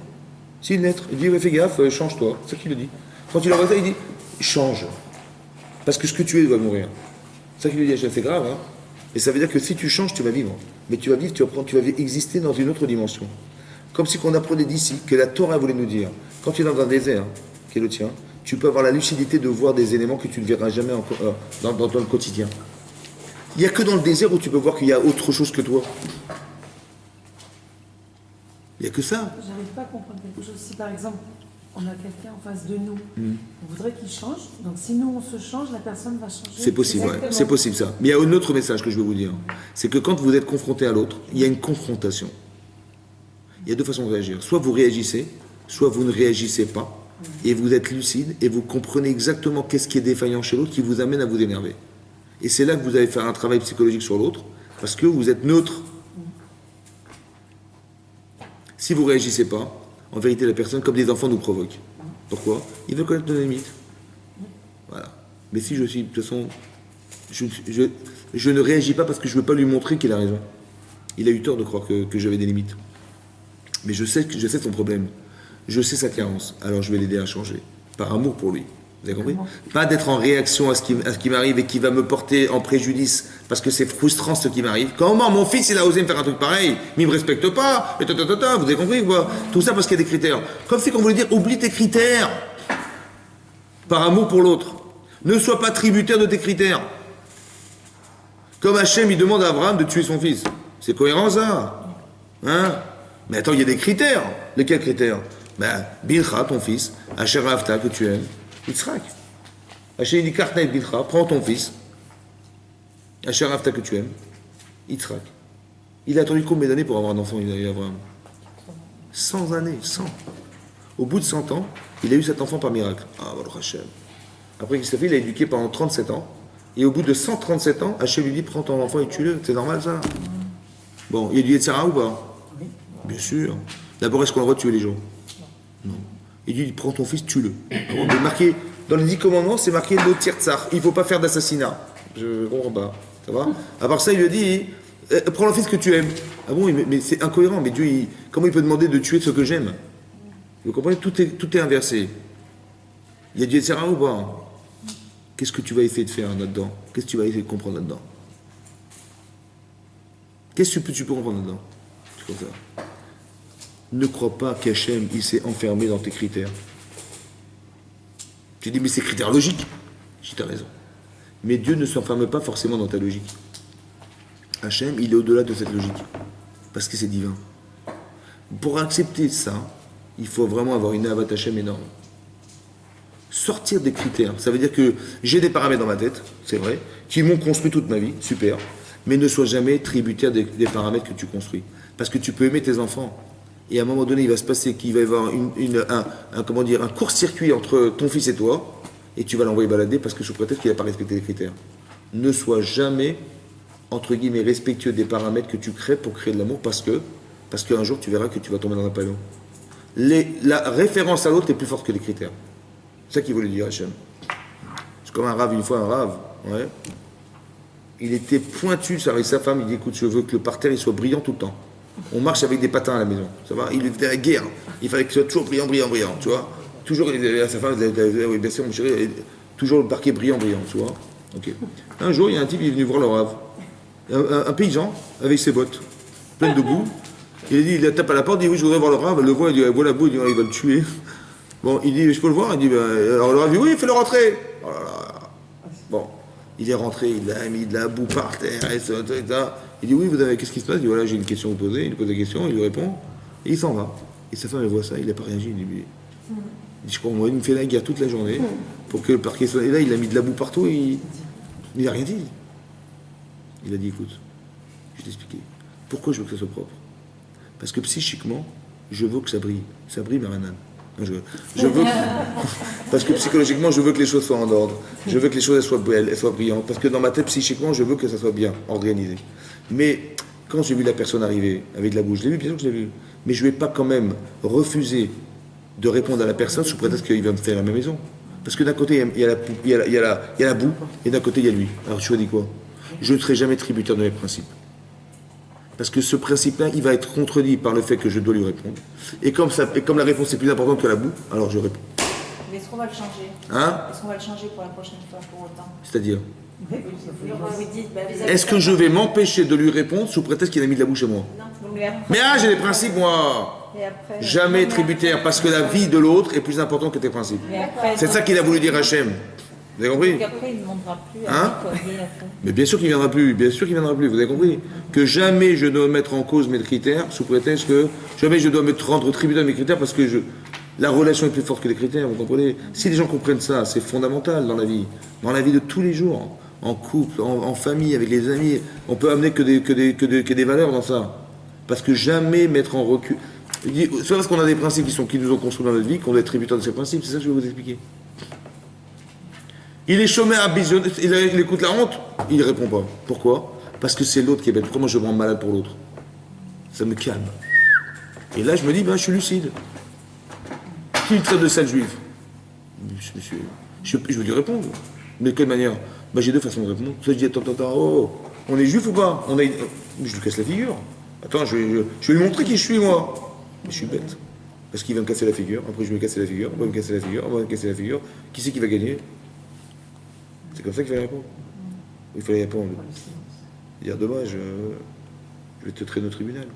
C'est une lettre. Il dit, ouais, fais gaffe, change-toi. C'est ça qu'il le dit. Quand il envoie ça, il dit, change. Parce que ce que tu es doit mourir. C'est ça qu'il lui dit, Hachem, c'est grave. Hein. Et ça veut dire que si tu changes, tu vas vivre. Mais tu vas vivre, tu vas exister dans une autre dimension. Comme si qu'on apprenait d'ici, que la Torah voulait nous dire. Quand tu es dans un désert, qui est le tien, tu peux avoir la lucidité de voir des éléments que tu ne verras jamais dans le quotidien. Il n'y a que dans le désert où tu peux voir qu'il y a autre chose que toi. Il n'y a que ça. J'arrive pas à comprendre quelque chose. Si par exemple, on a quelqu'un en face de nous, on voudrait qu'il change, donc si nous on se change, la personne va changer. C'est possible, ouais. C'est possible ça. Mais il y a un autre message que je veux vous dire. C'est que quand vous êtes confronté à l'autre, il y a une confrontation. Il y a deux façons de réagir. Soit vous réagissez, soit vous ne réagissez pas. Et vous êtes lucide et vous comprenez exactement qu'est-ce qui est défaillant chez l'autre qui vous amène à vous énerver. Et c'est là que vous allez faire un travail psychologique sur l'autre parce que vous êtes neutre. Si vous ne réagissez pas, en vérité, la personne, comme des enfants, nous provoque. Pourquoi? Ils veulent connaître nos limites. Voilà. Mais si je suis, de toute façon, je ne réagis pas parce que je ne veux pas lui montrer qu'il a raison. Il a eu tort de croire que j'avais des limites. Mais je sais son problème. Je sais sa carence, alors je vais l'aider à changer. Par amour pour lui. Vous avez compris? Pas d'être en réaction à ce qui m'arrive et qui va me porter en préjudice parce que c'est frustrant ce qui m'arrive. Comment mon fils il a osé me faire un truc pareil? Mais il me respecte pas. Et vous avez compris quoi? Tout ça parce qu'il y a des critères. Comme si on voulait dire oublie tes critères. Par amour pour l'autre. Ne sois pas tributaire de tes critères. Comme Hachem il demande à Abraham de tuer son fils. C'est cohérent ça? Hein? Mais attends, il y a des critères. Lesquels critères? Ben, Bilcha, ton fils, Asher Avta, que tu aimes, Yitzhak. Hachem dit Kartnet Bilcha, prends ton fils, Asher Avta, que tu aimes, Yitzhak. Il a attendu combien d'années pour avoir un enfant, il a eu Abraham? 100 années, 100. Au bout de 100 ans, il a eu cet enfant par miracle. Ah, Baruch Hachem. Après qu'il s'est fait, il a éduqué pendant 37 ans. Et au bout de 137 ans, Hachem lui dit prends ton enfant et tue-le. C'est normal ça? Bon, il y a du Yetzirah ou pas? Bien sûr. D'abord, est-ce qu'on a le droit de tuer les gens? Non. Il dit, prends ton fils, tue-le. Mais marqué, dans les 10 commandements, c'est marqué le tirtsar. Il ne faut pas faire d'assassinat. Je comprends pas. Ça va? À part ça, il lui dit, prends le fils que tu aimes. Ah bon, mais c'est incohérent. Mais Dieu, comment il peut demander de tuer ce que j'aime? Vous comprenez? Tout est inversé. Il y a du Yetzirah ou pas? Qu'est-ce que tu vas essayer de faire là-dedans? Qu'est-ce que tu vas essayer de comprendre là-dedans? Qu'est-ce que tu peux comprendre là-dedans? C'est comme ça. Ne crois pas qu'Hachem, il s'est enfermé dans tes critères. Tu dis, mais c'est critères logiques. Je dis, t'as raison. Mais Dieu ne s'enferme pas forcément dans ta logique. Hachem, il est au-delà de cette logique. Parce que c'est divin. Pour accepter ça, il faut vraiment avoir une avat Hachem énorme. Sortir des critères, ça veut dire que j'ai des paramètres dans ma tête, c'est vrai, qui m'ont construit toute ma vie, super, mais ne sois jamais tributaire des paramètres que tu construis. Parce que tu peux aimer tes enfants. Et à un moment donné, il va se passer qu'il va y avoir un court-circuit entre ton fils et toi, et tu vas l'envoyer balader parce que sous prétexte qu'il n'a pas respecté les critères. Ne sois jamais, entre guillemets, respectueux des paramètres que tu crées pour créer de l'amour parce qu'un jour tu verras que tu vas tomber dans un panneau. La référence à l'autre est plus forte que les critères. C'est ça qu'il voulait dire Hachem. C'est comme un rave, une fois un rave, ouais. Il était pointu, ça avec sa femme, il dit écoute, je veux que le parterre il soit brillant tout le temps. On marche avec des patins à la maison, ça va. Il était à la guerre, il fallait que ce soit toujours brillant, tu vois. Toujours, il disait à sa femme, oui, bien sûr, mon chéri, toujours le parquet brillant, tu vois. Ok. Un jour, il y a un type, il est venu voir le rave. Un paysan, avec ses bottes, pleines de boue. Il a dit, il tape à la porte, il dit oui, je voudrais voir le rave. Le voit, il dit, voilà la boue, il dit, il va le tuer. Bon, il dit, je peux le voir? Il dit, alors le rave dit, oui, fais-le rentrer. Oh là là. Bon, il est rentré, il a mis de la boue par terre, et ça. Il dit, oui, vous avez, qu'est-ce qui se passe? Il dit, voilà, j'ai une question à vous poser. Il pose la question, il lui répond, et il s'en va. Et sa femme, elle voit ça, il n'a pas réagi. Il dit, je crois, moi, il me fait la guerre toute la journée pour que le parquet soit. Et là, il a mis de la boue partout et il n'a rien dit. Il a dit, écoute, je vais t'expliquer. Pourquoi je veux que ça soit propre? Parce que psychiquement, je veux que ça brille. Ça brille, Marianne. Je veux parce que psychologiquement, je veux que les choses soient en ordre. Je veux que les choses elles soient belles, elles soient brillantes. Parce que dans ma tête, psychiquement, je veux que ça soit bien organisé. Mais quand j'ai vu la personne arriver avec de la bouche, je l'ai vu, bien sûr que je l'ai vu. Mais je ne vais pas quand même refuser de répondre à la personne sous prétexte qu'il va me faire à ma maison. Parce que d'un côté, il y a la boue, et d'un côté, il y a lui. Alors tu choisis quoi? Je ne serai jamais tributaire de mes principes. Parce que ce principe-là, il va être contredit par le fait que je dois lui répondre. Et comme la réponse est plus importante que la boue, alors je réponds. Mais est-ce qu'on va le changer? Hein? Est-ce qu'on va le changer pour la prochaine fois pour autant? C'est-à-dire? Vous dites, Est-ce que je vais m'empêcher de lui répondre sous prétexte qu'il a mis de la bouche à moi? Non, mais après. Mais j'ai des principes, moi. Et après, Jamais tributaire, parce que la vie de l'autre est plus importante que tes principes. C'est ça qu'il a voulu dire Hachem. Vous avez compris? Donc après, il ne demandera plus Hein? à nettoyer après. Mais bien sûr qu'il ne viendra plus, vous avez compris? Que jamais je dois mettre en cause mes critères sous prétexte que jamais je dois me rendre tributaire de mes critères parce que la relation est plus forte que les critères, vous comprenez? Si les gens comprennent ça, c'est fondamental dans la vie de tous les jours, en couple, en famille, avec les amis, on peut amener que des valeurs dans ça. Parce que jamais mettre en recul. C'est parce qu'on a des principes qui nous ont construits dans notre vie qu'on doit être tributaire de ces principes, c'est ça que je vais vous expliquer. Il est chômeur à bisionner, il écoute la honte, il ne répond pas. Pourquoi? Parce que c'est l'autre qui est bête. Pourquoi moi je me rends malade pour l'autre? Ça me calme. Et là je me dis, je suis lucide. Qui me traite de sale juif? Je veux lui répondre. Mais de quelle manière? J'ai deux façons de répondre. Soit je dis, attends, oh, on est juif ou pas? Je lui casse la figure. Attends, je vais lui montrer qui je suis, moi. Mais je suis bête. Parce qu'il va me casser la figure, après je vais me casser la figure, on va me casser la figure, on va me casser la figure. Qui c'est qui va gagner? C'est comme ça qu'il fallait répondre. Il fallait répondre. Dire dommage, je vais te traîner au tribunal.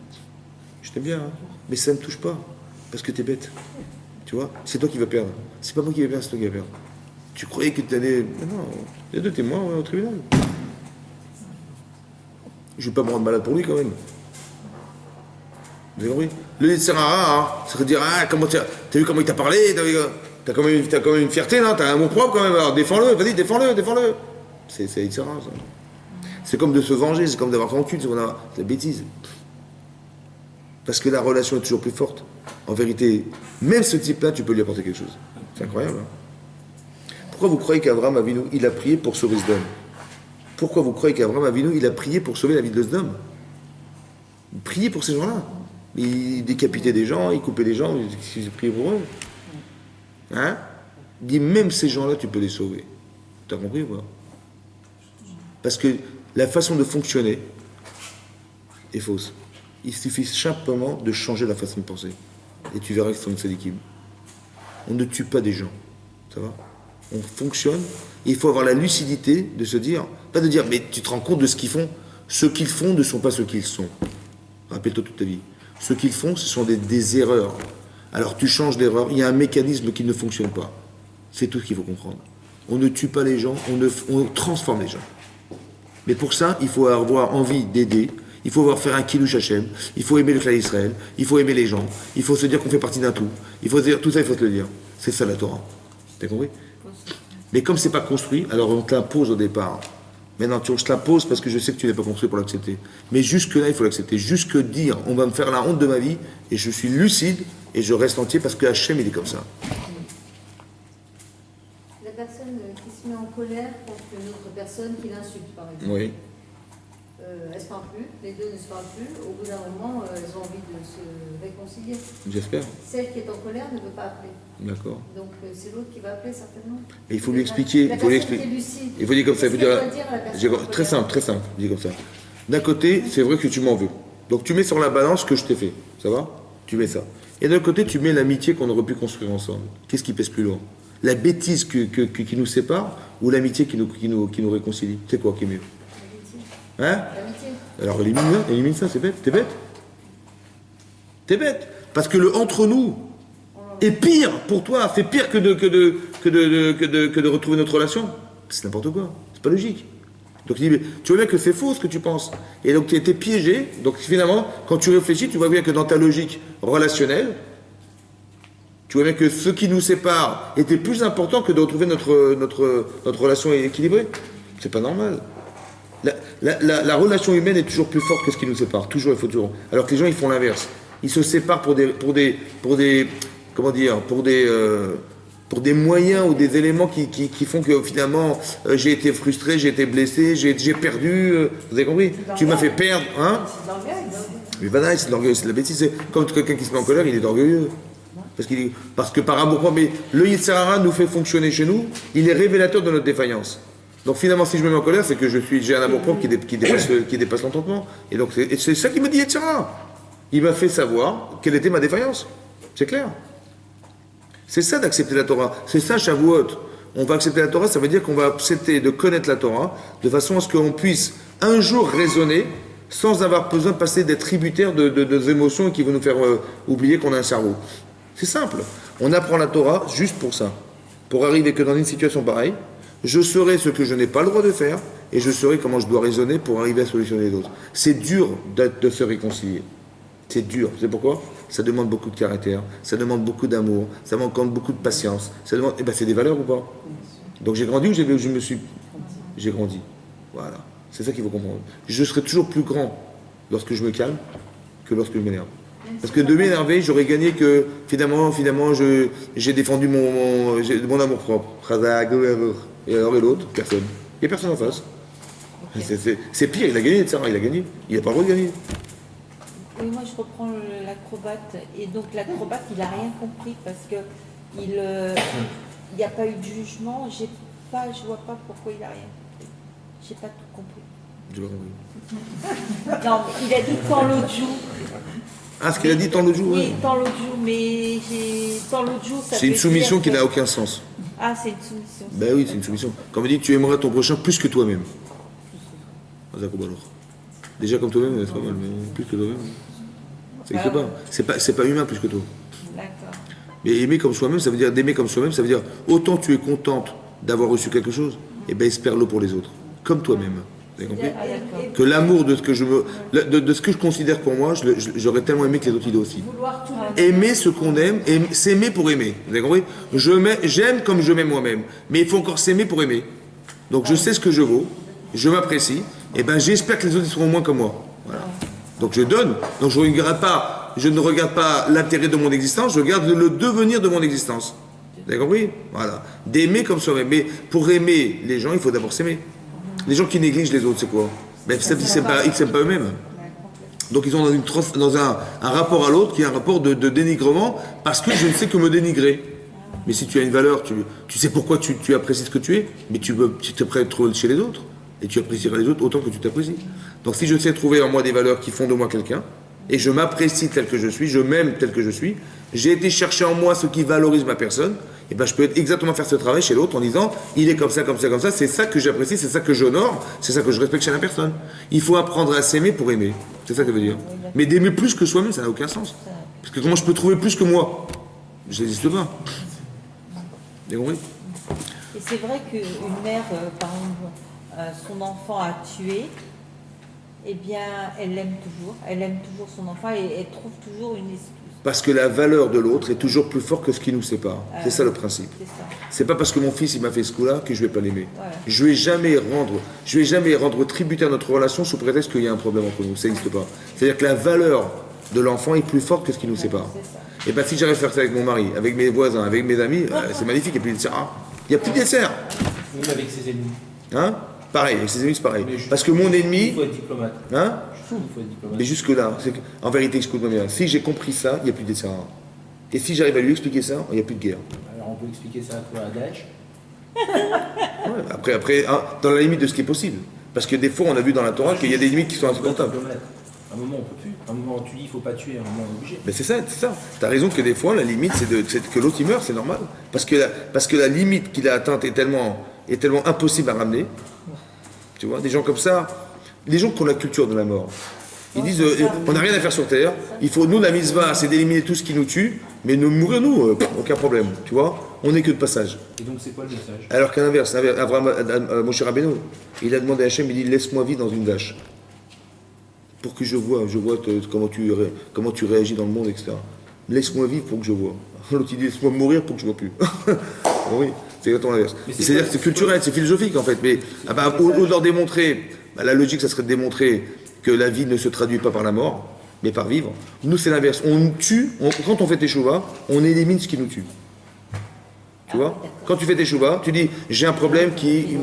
Je t'aime bien, hein, mais ça ne me touche pas. Parce que t'es bête. Tu vois? C'est toi qui vas perdre. C'est pas moi qui vais perdre, c'est toi qui vas perdre. Tu croyais que tu allais. Non, il y a deux témoins au tribunal. Je vais pas me rendre malade pour lui quand même. Vous avez compris? Le Yitzhara, c'est de dire, comment t'as vu comment il t'a parlé? T'as quand même une fierté, non? T'as un amour propre quand même, alors défends-le, vas-y, défends-le. C'est Yitzhara, ça. C'est comme de se venger, c'est comme d'avoir rancune, c'est la bêtise. Parce que la relation est toujours plus forte. En vérité, même ce type-là, tu peux lui apporter quelque chose. C'est incroyable, hein? Pourquoi vous croyez qu'Abraham Avinu, il a prié pour sauver ce homme? Pourquoi vous croyez qu'Abraham Avinu, il a prié pour sauver la vie de ce homme? Il priait pour ces gens-là. Il décapitait des gens, il coupait des gens, il priait pour eux. Hein? Il dit, même ces gens-là, tu peux les sauver. Tu as compris ou pas? Parce que la façon de fonctionner est fausse. Il suffit simplement de changer la façon de penser. Et tu verras que c'est une tzadikim. On ne tue pas des gens. Ça va? On fonctionne. Et il faut avoir la lucidité de se dire, pas de dire, mais tu te rends compte de ce qu'ils font. Ce qu'ils font ne sont pas ce qu'ils sont. Rappelle-toi toute ta vie. Ce qu'ils font, ce sont des erreurs. Alors tu changes d'erreur. Il y a un mécanisme qui ne fonctionne pas. C'est tout ce qu'il faut comprendre. On ne tue pas les gens, on transforme les gens. Mais pour ça, il faut avoir envie d'aider. Il faut avoir faire un kiddush Hashem. Il faut aimer le clan Israël. Il faut aimer les gens. Il faut se dire qu'on fait partie d'un tout. Il faut se dire, tout ça, il faut te le dire. C'est ça la Torah. T'as compris? Mais comme c'est pas construit, alors on te l'impose au départ. Maintenant, je te l'impose parce que je sais que tu n'es pas construit pour l'accepter. Mais jusque-là, il faut l'accepter. Jusque dire, on va me faire la honte de ma vie, et je suis lucide, et je reste entier parce que Hachem, il est comme ça. La personne qui se met en colère contre une autre personne qui l'insulte, par exemple. Oui. elles ne se parlent plus, les deux ne se parlent plus. Au bout d'un moment, elles ont envie de se réconcilier. J'espère. Celle qui est en colère ne veut pas appeler. D'accord. Donc c'est l'autre qui va appeler certainement. Et il faut lui expliquer. La Il faut lui personne qui expliquer. est lucide. Il faut dire comme ça. Il faut Qu'est-ce dire, qu'elle doit dire à la personne en très colère simple, très simple. Je dis comme ça. D'un côté, c'est vrai que tu m'en veux. Donc tu mets sur la balance ce que je t'ai fait. Ça va? Tu mets ça. Et d'un côté, tu mets l'amitié qu'on aurait pu construire ensemble. Qu'est-ce qui pèse plus loin? La bêtise qui nous sépare ou l'amitié qui nous réconcilie? C'est quoi qui est mieux? Hein? L'amitié. Alors élimine ça, c'est bête. T'es bête? T'es bête. Parce que le entre nous est pire pour toi. C'est pire que de retrouver notre relation. C'est n'importe quoi. C'est pas logique. Donc il dit, mais tu vois bien que c'est faux ce que tu penses. Et donc tu as été piégé. Donc finalement, quand tu réfléchis, tu vois bien que dans ta logique relationnelle, tu vois bien que ce qui nous sépare était plus important que de retrouver notre relation équilibrée. C'est pas normal. La relation humaine est toujours plus forte que ce qui nous sépare. Toujours, il faut toujours. Alors que les gens, ils font l'inverse. Ils se séparent pour des moyens ou des éléments qui font que finalement j'ai été frustré, j'ai été blessé, j'ai perdu. Vous avez compris? Tu m'as fait perdre, hein? C'est de l'orgueil. Mais voilà, c'est de l'orgueil, c'est de la bêtise. C'est comme quelqu'un qui se met en colère, il est orgueilleux. Parce que par amour propre, mais le Yetzer Hara nous fait fonctionner chez nous, il est révélateur de notre défaillance. Donc finalement, si je me mets en colère, c'est que j'ai un amour propre qui dépasse l'entendement. Et donc c'est ça qui me dit Yetzer Hara. Il m'a fait savoir quelle était ma défaillance. C'est clair. C'est ça d'accepter la Torah. C'est ça Shavuot. On va accepter la Torah, ça veut dire qu'on va accepter de connaître la Torah de façon à ce qu'on puisse un jour raisonner sans avoir besoin de passer des tributaires de émotions qui vont nous faire oublier qu'on a un cerveau. C'est simple. On apprend la Torah juste pour ça. Pour arriver que dans une situation pareille, je saurai ce que je n'ai pas le droit de faire et je saurai comment je dois raisonner pour arriver à solutionner les autres. C'est dur de se réconcilier. C'est dur. C'est pourquoi? Ça demande beaucoup de caractère, ça demande beaucoup d'amour, ça demande beaucoup de patience. Ça demande... Eh ben, c'est des valeurs ou pas? Donc j'ai grandi ou je me suis... J'ai grandi. Voilà. C'est ça qu'il faut comprendre. Je serai toujours plus grand lorsque je me calme que lorsque je m'énerve. Parce que de m'énerver, j'aurais gagné que finalement j'ai défendu mon amour propre. Et alors et l'autre, personne. Il n'y a personne en face. C'est pire, il a gagné, Sarah, il a gagné. Il n'a pas le droit de gagner. Oui, moi je reprends l'acrobate. Et donc l'acrobate, il n'a rien compris parce que il n'y a pas eu de jugement. Je vois pas pourquoi il n'a rien compris. J'ai pas tout compris. J'ai pas compris. Non, mais il a dit tant l'autre jour. Ah, ce qu'il a dit tant l'autre jour? Oui, tant l'autre jour, mais tant l'autre jour, ça c'est une veut soumission dire qui que- n'a aucun sens. Ah, c'est une soumission. Ben oui, c'est une soumission. Comme on dit, tu aimeras ton prochain plus que toi-même. Déjà comme toi-même, c'est pas mal, mais plus que toi-même. Ça n'existe pas. C'est pas humain plus que toi. D'accord. Mais aimer comme soi-même, ça veut dire d'aimer comme soi-même, ça veut dire autant tu es contente d'avoir reçu quelque chose, et ben espère-le pour les autres, comme toi-même. Vous avez compris? Ah, d'accord. Que l'amour de ce que de ce que je considère pour moi, j'aurais tellement aimé que les autres y aient aussi. Vouloir tout le Aimer ce qu'on aime, s'aimer pour aimer. Vous avez compris? J'aime comme je m'aime moi-même, mais il faut encore s'aimer pour aimer. Donc je sais ce que je vaux, je m'apprécie, et ben j'espère que les autres seront moins comme moi. Voilà. Donc je donne. Donc je ne regarde pas l'intérêt de mon existence, je regarde le devenir de mon existence. Vous avez compris? Voilà. D'aimer comme soi-même. Mais pour aimer les gens, il faut d'abord s'aimer. Les gens qui négligent les autres, c'est quoi? Ben, ils ne s'aiment pas eux-mêmes. Donc ils sont dans un rapport à l'autre qui est un rapport de dénigrement parce que je ne sais que me dénigrer. Mais si tu as une valeur, tu sais pourquoi tu apprécies ce que tu es, mais tu es prêt à te trouver chez les autres. Et tu apprécieras les autres autant que tu t'apprécies. Donc si je sais trouver en moi des valeurs qui font de moi quelqu'un, et je m'apprécie tel que je suis, je m'aime tel que je suis, j'ai été chercher en moi ce qui valorise ma personne, et ben je peux exactement faire ce travail chez l'autre en disant, il est comme ça, comme ça, comme ça, c'est ça que j'apprécie, c'est ça que j'honore, c'est ça que je respecte chez la personne. Il faut apprendre à s'aimer pour aimer. C'est ça que ça veut dire. Mais d'aimer plus que soi-même, ça n'a aucun sens. Parce que comment je peux trouver plus que moi? Je n'existe pas. Vous avez compris? Et c'est vrai qu'une mère, par exemple, son enfant a tué, eh bien, elle l'aime toujours son enfant et elle trouve toujours une excuse. Parce que la valeur de l'autre est toujours plus forte que ce qui nous sépare. C'est ça le principe. C'est ça. C'est pas parce que mon fils il m'a fait ce coup-là que je vais pas l'aimer. Ouais. Je vais jamais rendre tributaire notre relation sous prétexte qu'il y a un problème entre nous. Ça n'existe pas. C'est-à-dire que la valeur de l'enfant est plus forte que ce qui nous sépare. C'est ça. Et bien si j'arrive à faire ça avec mon mari, avec mes voisins, avec mes amis, c'est magnifique. Et puis il n'y a plus de dessert. Même avec ses ennemis. Hein? Pareil, avec ses ennemis, c'est pareil. Mais Parce que mon ennemi, Il faut être diplomate. hein, Il faut être diplomate. mais jusque-là, en vérité, écoute-moi bien, si j'ai compris ça, il n'y a plus de dessin. Et si j'arrive à lui expliquer ça, il n'y a plus de guerre. Alors on peut expliquer ça à toi à Daesh. Ouais, après, hein, dans la limite de ce qui est possible. Parce que des fois, on a vu dans la Torah qu'il y a des limites qui sont insupportables. À un moment, on peut plus. À un moment, tu dis il faut pas tuer, à un moment, on est obligé. Mais c'est ça, c'est ça. T'as raison que des fois, la limite, c'est que l'autre il meurt, c'est normal. Parce que la limite qu'il a atteinte est tellement impossible à ramener. Tu vois, des gens comme ça, les gens qui ont la culture de la mort, ils disent on n'a rien à faire sur terre, il faut, nous, la mitzvah, c'est d'éliminer tout ce qui nous tue, mais nous mourir, nous, aucun problème. Tu vois, on n'est que de passage. Et donc, c'est quoi le message? Alors qu'à l'inverse, Moshe Rabbeinu, il a demandé à Hachem, il dit laisse-moi vivre dans une vache. Pour que je vois comment tu réagis dans le monde, etc. Laisse-moi vivre pour que je vois. L'autre il dit laisse-moi mourir pour que je vois plus. Oui, c'est exactement l'inverse. C'est-à-dire que c'est culturel, c'est philosophique en fait. Mais au lieu de leur démontrer, la logique, ça serait de démontrer que la vie ne se traduit pas par la mort, mais par vivre. Nous, c'est l'inverse. On tue, quand on fait teshuva, on élimine ce qui nous tue. Tu vois? Quand tu fais teshuva, tu dis j'ai un problème qui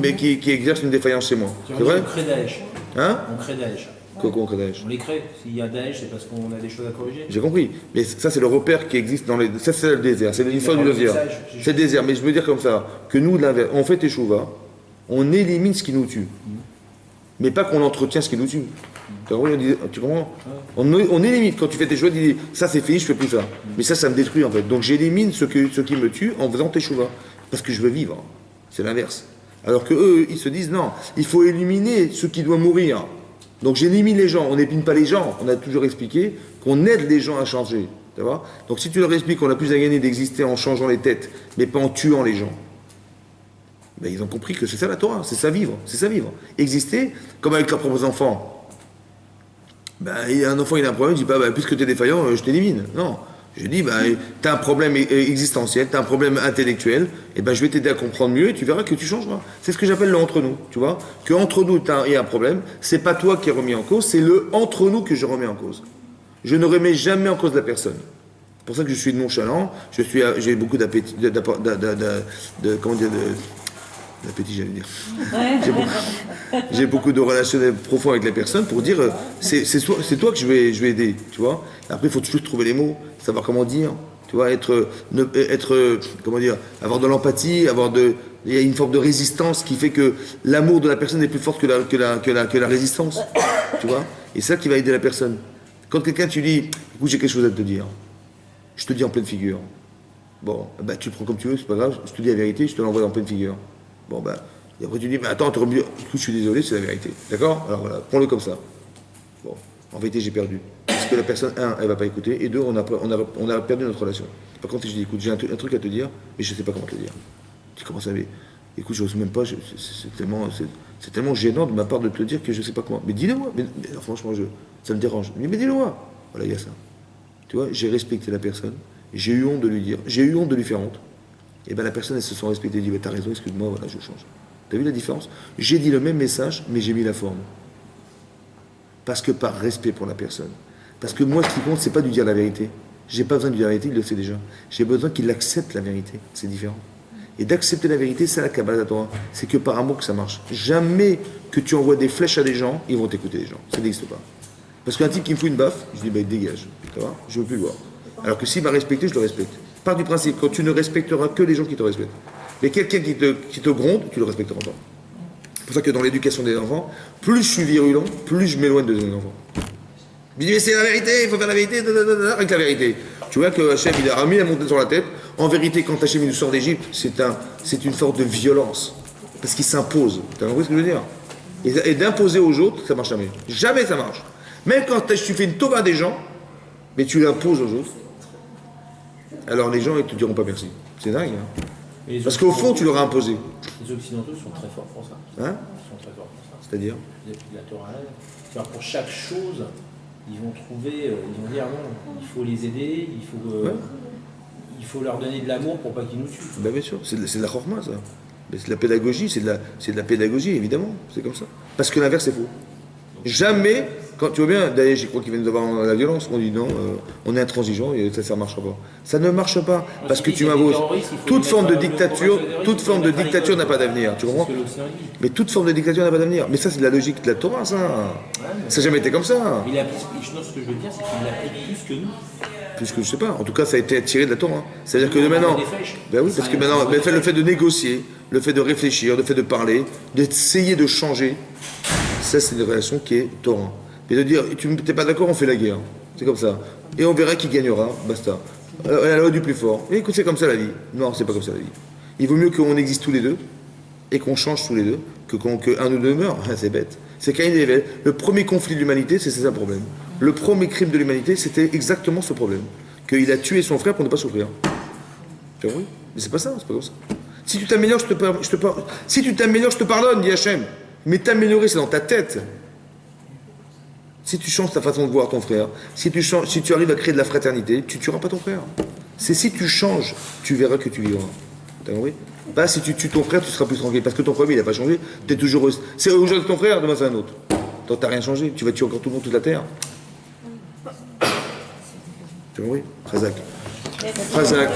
exerce une défaillance chez moi. C'est vrai? On crée Daesh. Hein? On crée Daesh. Quoi on crée Daesh? On les crée. S'il y a Daesh, c'est parce qu'on a des choses à corriger. J'ai compris. Mais ça, c'est le repère qui existe dans les. Ça, c'est le désert. C'est l'histoire du désert. C'est le désert. Mais je veux dire comme ça que nous, on fait teshuva, on élimine ce qui nous tue. Mais pas qu'on entretient ce qui nous tue. Tu comprends? On élimine. Quand tu fais teshuva, tu dis ça, c'est fini, je fais plus ça. Mais ça me détruit en fait. Donc j'élimine ce qui me tue en faisant teshuva. Parce que je veux vivre. C'est l'inverse. Alors que eux, ils se disent non, il faut éliminer ce qui doit mourir. Donc j'élimine les gens, on n'épine pas les gens, on a toujours expliqué qu'on aide les gens à changer. Tu vois? Donc si tu leur expliques qu'on a plus à gagner d'exister en changeant les têtes, mais pas en tuant les gens, ben, ils ont compris que c'est ça la Torah, c'est ça vivre, c'est ça vivre. Exister, comme avec leurs propres enfants. Ben, un enfant il a un problème, il dit pas puisque tu es défaillant, je t'élimine. Non. Je dis, tu as un problème existentiel, tu as un problème intellectuel, et ben je vais t'aider à comprendre mieux et tu verras que tu changeras. C'est ce que j'appelle le entre nous, tu vois. Que entre nous, il y a un problème, c'est pas toi qui es remis en cause, c'est le entre nous que je remets en cause. Je ne remets jamais en cause la personne. C'est pour ça que je suis nonchalant, j'ai beaucoup d'appétit, comment dire, d'appétit, j'allais dire. J'ai beaucoup de relationnels profonds avec les personnes pour dire c'est toi que je vais aider, tu vois. Après, il faut toujours trouver les mots, savoir comment dire, tu vois, comment dire, avoir de l'empathie, il y a une forme de résistance qui fait que l'amour de la personne est plus fort que la résistance, tu vois. Et c'est ça qui va aider la personne. Quand quelqu'un tu dis, écoute, j'ai quelque chose à te dire, je te dis en pleine figure. Bon, tu le prends comme tu veux, c'est pas grave, je te dis la vérité, je te l'envoie en pleine figure. Bon, et après tu dis, mais attends, t'aurais mieux. Écoute, je suis désolé, c'est la vérité. D'accord? Alors voilà, prends-le comme ça. Bon, en vérité, j'ai perdu. Parce que la personne, elle va pas écouter, et deux, on a perdu notre relation. Par contre, je dis, écoute, j'ai un truc à te dire, mais je sais pas comment te le dire. Tu commences à dire, écoute, je n'ose même pas, c'est tellement gênant de ma part de te le dire que je sais pas comment. Mais dis-le-moi. Mais franchement, ça me dérange. Mais dis-le-moi. Voilà, il y a ça. Tu vois, j'ai respecté la personne, j'ai eu honte de lui dire, j'ai eu honte de lui faire honte. Et bien la personne, elle se sent respectée, elle dit, t'as raison, excuse-moi, voilà, je change. T'as vu la différence? J'ai dit le même message, mais j'ai mis la forme. Parce que par respect pour la personne. Parce que moi, ce qui compte, c'est pas de lui dire la vérité. J'ai pas besoin de lui dire la vérité, il le sait déjà. J'ai besoin qu'il accepte la vérité, c'est différent. Et d'accepter la vérité, c'est la Kabbalah de la Torah. C'est que par amour que ça marche. Jamais que tu envoies des flèches à des gens, ils vont t'écouter les gens. Ça n'existe pas. Parce qu'un type qui me fout une baffe, je dis, dégage. Tu vois, je veux plus le voir. Alors que s'il m'a respecté, je le respecte. Part du principe, quand tu ne respecteras que les gens qui te respectent. Mais quelqu'un qui te gronde, tu le respecteras pas. C'est pour ça que dans l'éducation des enfants, plus je suis virulent, plus je m'éloigne de mes enfants. Je dis, mais c'est la vérité, il faut faire la vérité, avec la vérité. Tu vois que Hachem, il a mis la montée sur la tête. En vérité, quand Hachem nous sort d'Égypte, c'est une sorte de violence. Parce qu'il s'impose. Tu as compris ce que je veux dire? Et d'imposer aux autres, ça marche jamais. Jamais ça marche. Même quand tu fais une tova des gens, mais tu l'imposes aux autres, alors les gens, ils te diront pas merci. C'est dingue, hein? Parce qu'au fond, tu leur as imposé. Les Occidentaux sont très forts pour ça. Hein? Ils sont très forts pour ça. C'est-à-dire? La Torah, c'est-à-dire pour chaque chose, ils vont trouver, ils vont dire non, il faut les aider, il faut leur donner de l'amour pour pas qu'ils nous tuent. Ben bien sûr, c'est de la chorma, ça. C'est de la pédagogie, c'est de la pédagogie, évidemment. C'est comme ça. Parce que l'inverse est faux. Jamais, Quand tu vois bien, d'ailleurs, je crois qu'ils viennent devant la violence, on dit non, on est intransigeant et ça ne marchera pas. Ça ne marche pas, parce que tu m'imposes. Toute forme de dictature n'a pas d'avenir, tu comprends? Mais toute forme de dictature n'a pas d'avenir. Mais ça, c'est de la logique de la Torah, ça. Ça n'a jamais été comme ça. Il applique, ce que je veux dire, c'est qu'il l'applique plus que nous. Plus que je sais pas. En tout cas, ça a été tiré de la Torah. C'est-à-dire que maintenant. Ben oui, parce que maintenant, le fait de négocier, le fait de réfléchir, le fait de parler, d'essayer de changer, ça, c'est une relation qui est Torah. Et de dire, tu n'es pas d'accord, on fait la guerre. C'est comme ça. Et on verra qui gagnera, basta. La loi du plus fort. Et écoute, c'est comme ça la vie. Non, c'est pas comme ça la vie. Il vaut mieux qu'on existe tous les deux et qu'on change tous les deux que qu'un ou deux meurt. Ah, c'est bête. C'est Caïn et Abel. Le premier conflit de l'humanité, c'est ça le problème. Le premier crime de l'humanité, c'était exactement ce problème. Qu'il a tué son frère pour ne pas souffrir. Tu vois? Mais c'est pas ça, c'est pas comme ça. Si tu t'améliores, si tu t'améliores, je te pardonne, dit Hachem. Mais t'améliorer, c'est dans ta tête. Si tu changes ta façon de voir ton frère, si tu arrives à créer de la fraternité, tu tueras pas ton frère. C'est si tu changes, tu verras que tu vivras. T'as compris? Pas si tu tues ton frère, tu seras plus tranquille. Parce que ton frère, il n'a pas changé. T'es toujours. C'est aujourd'hui ton frère, demain c'est un autre. Donc t'as rien changé. Tu vas tuer encore tout le monde, toute la terre. Tu as compris? Khazak. Khazak.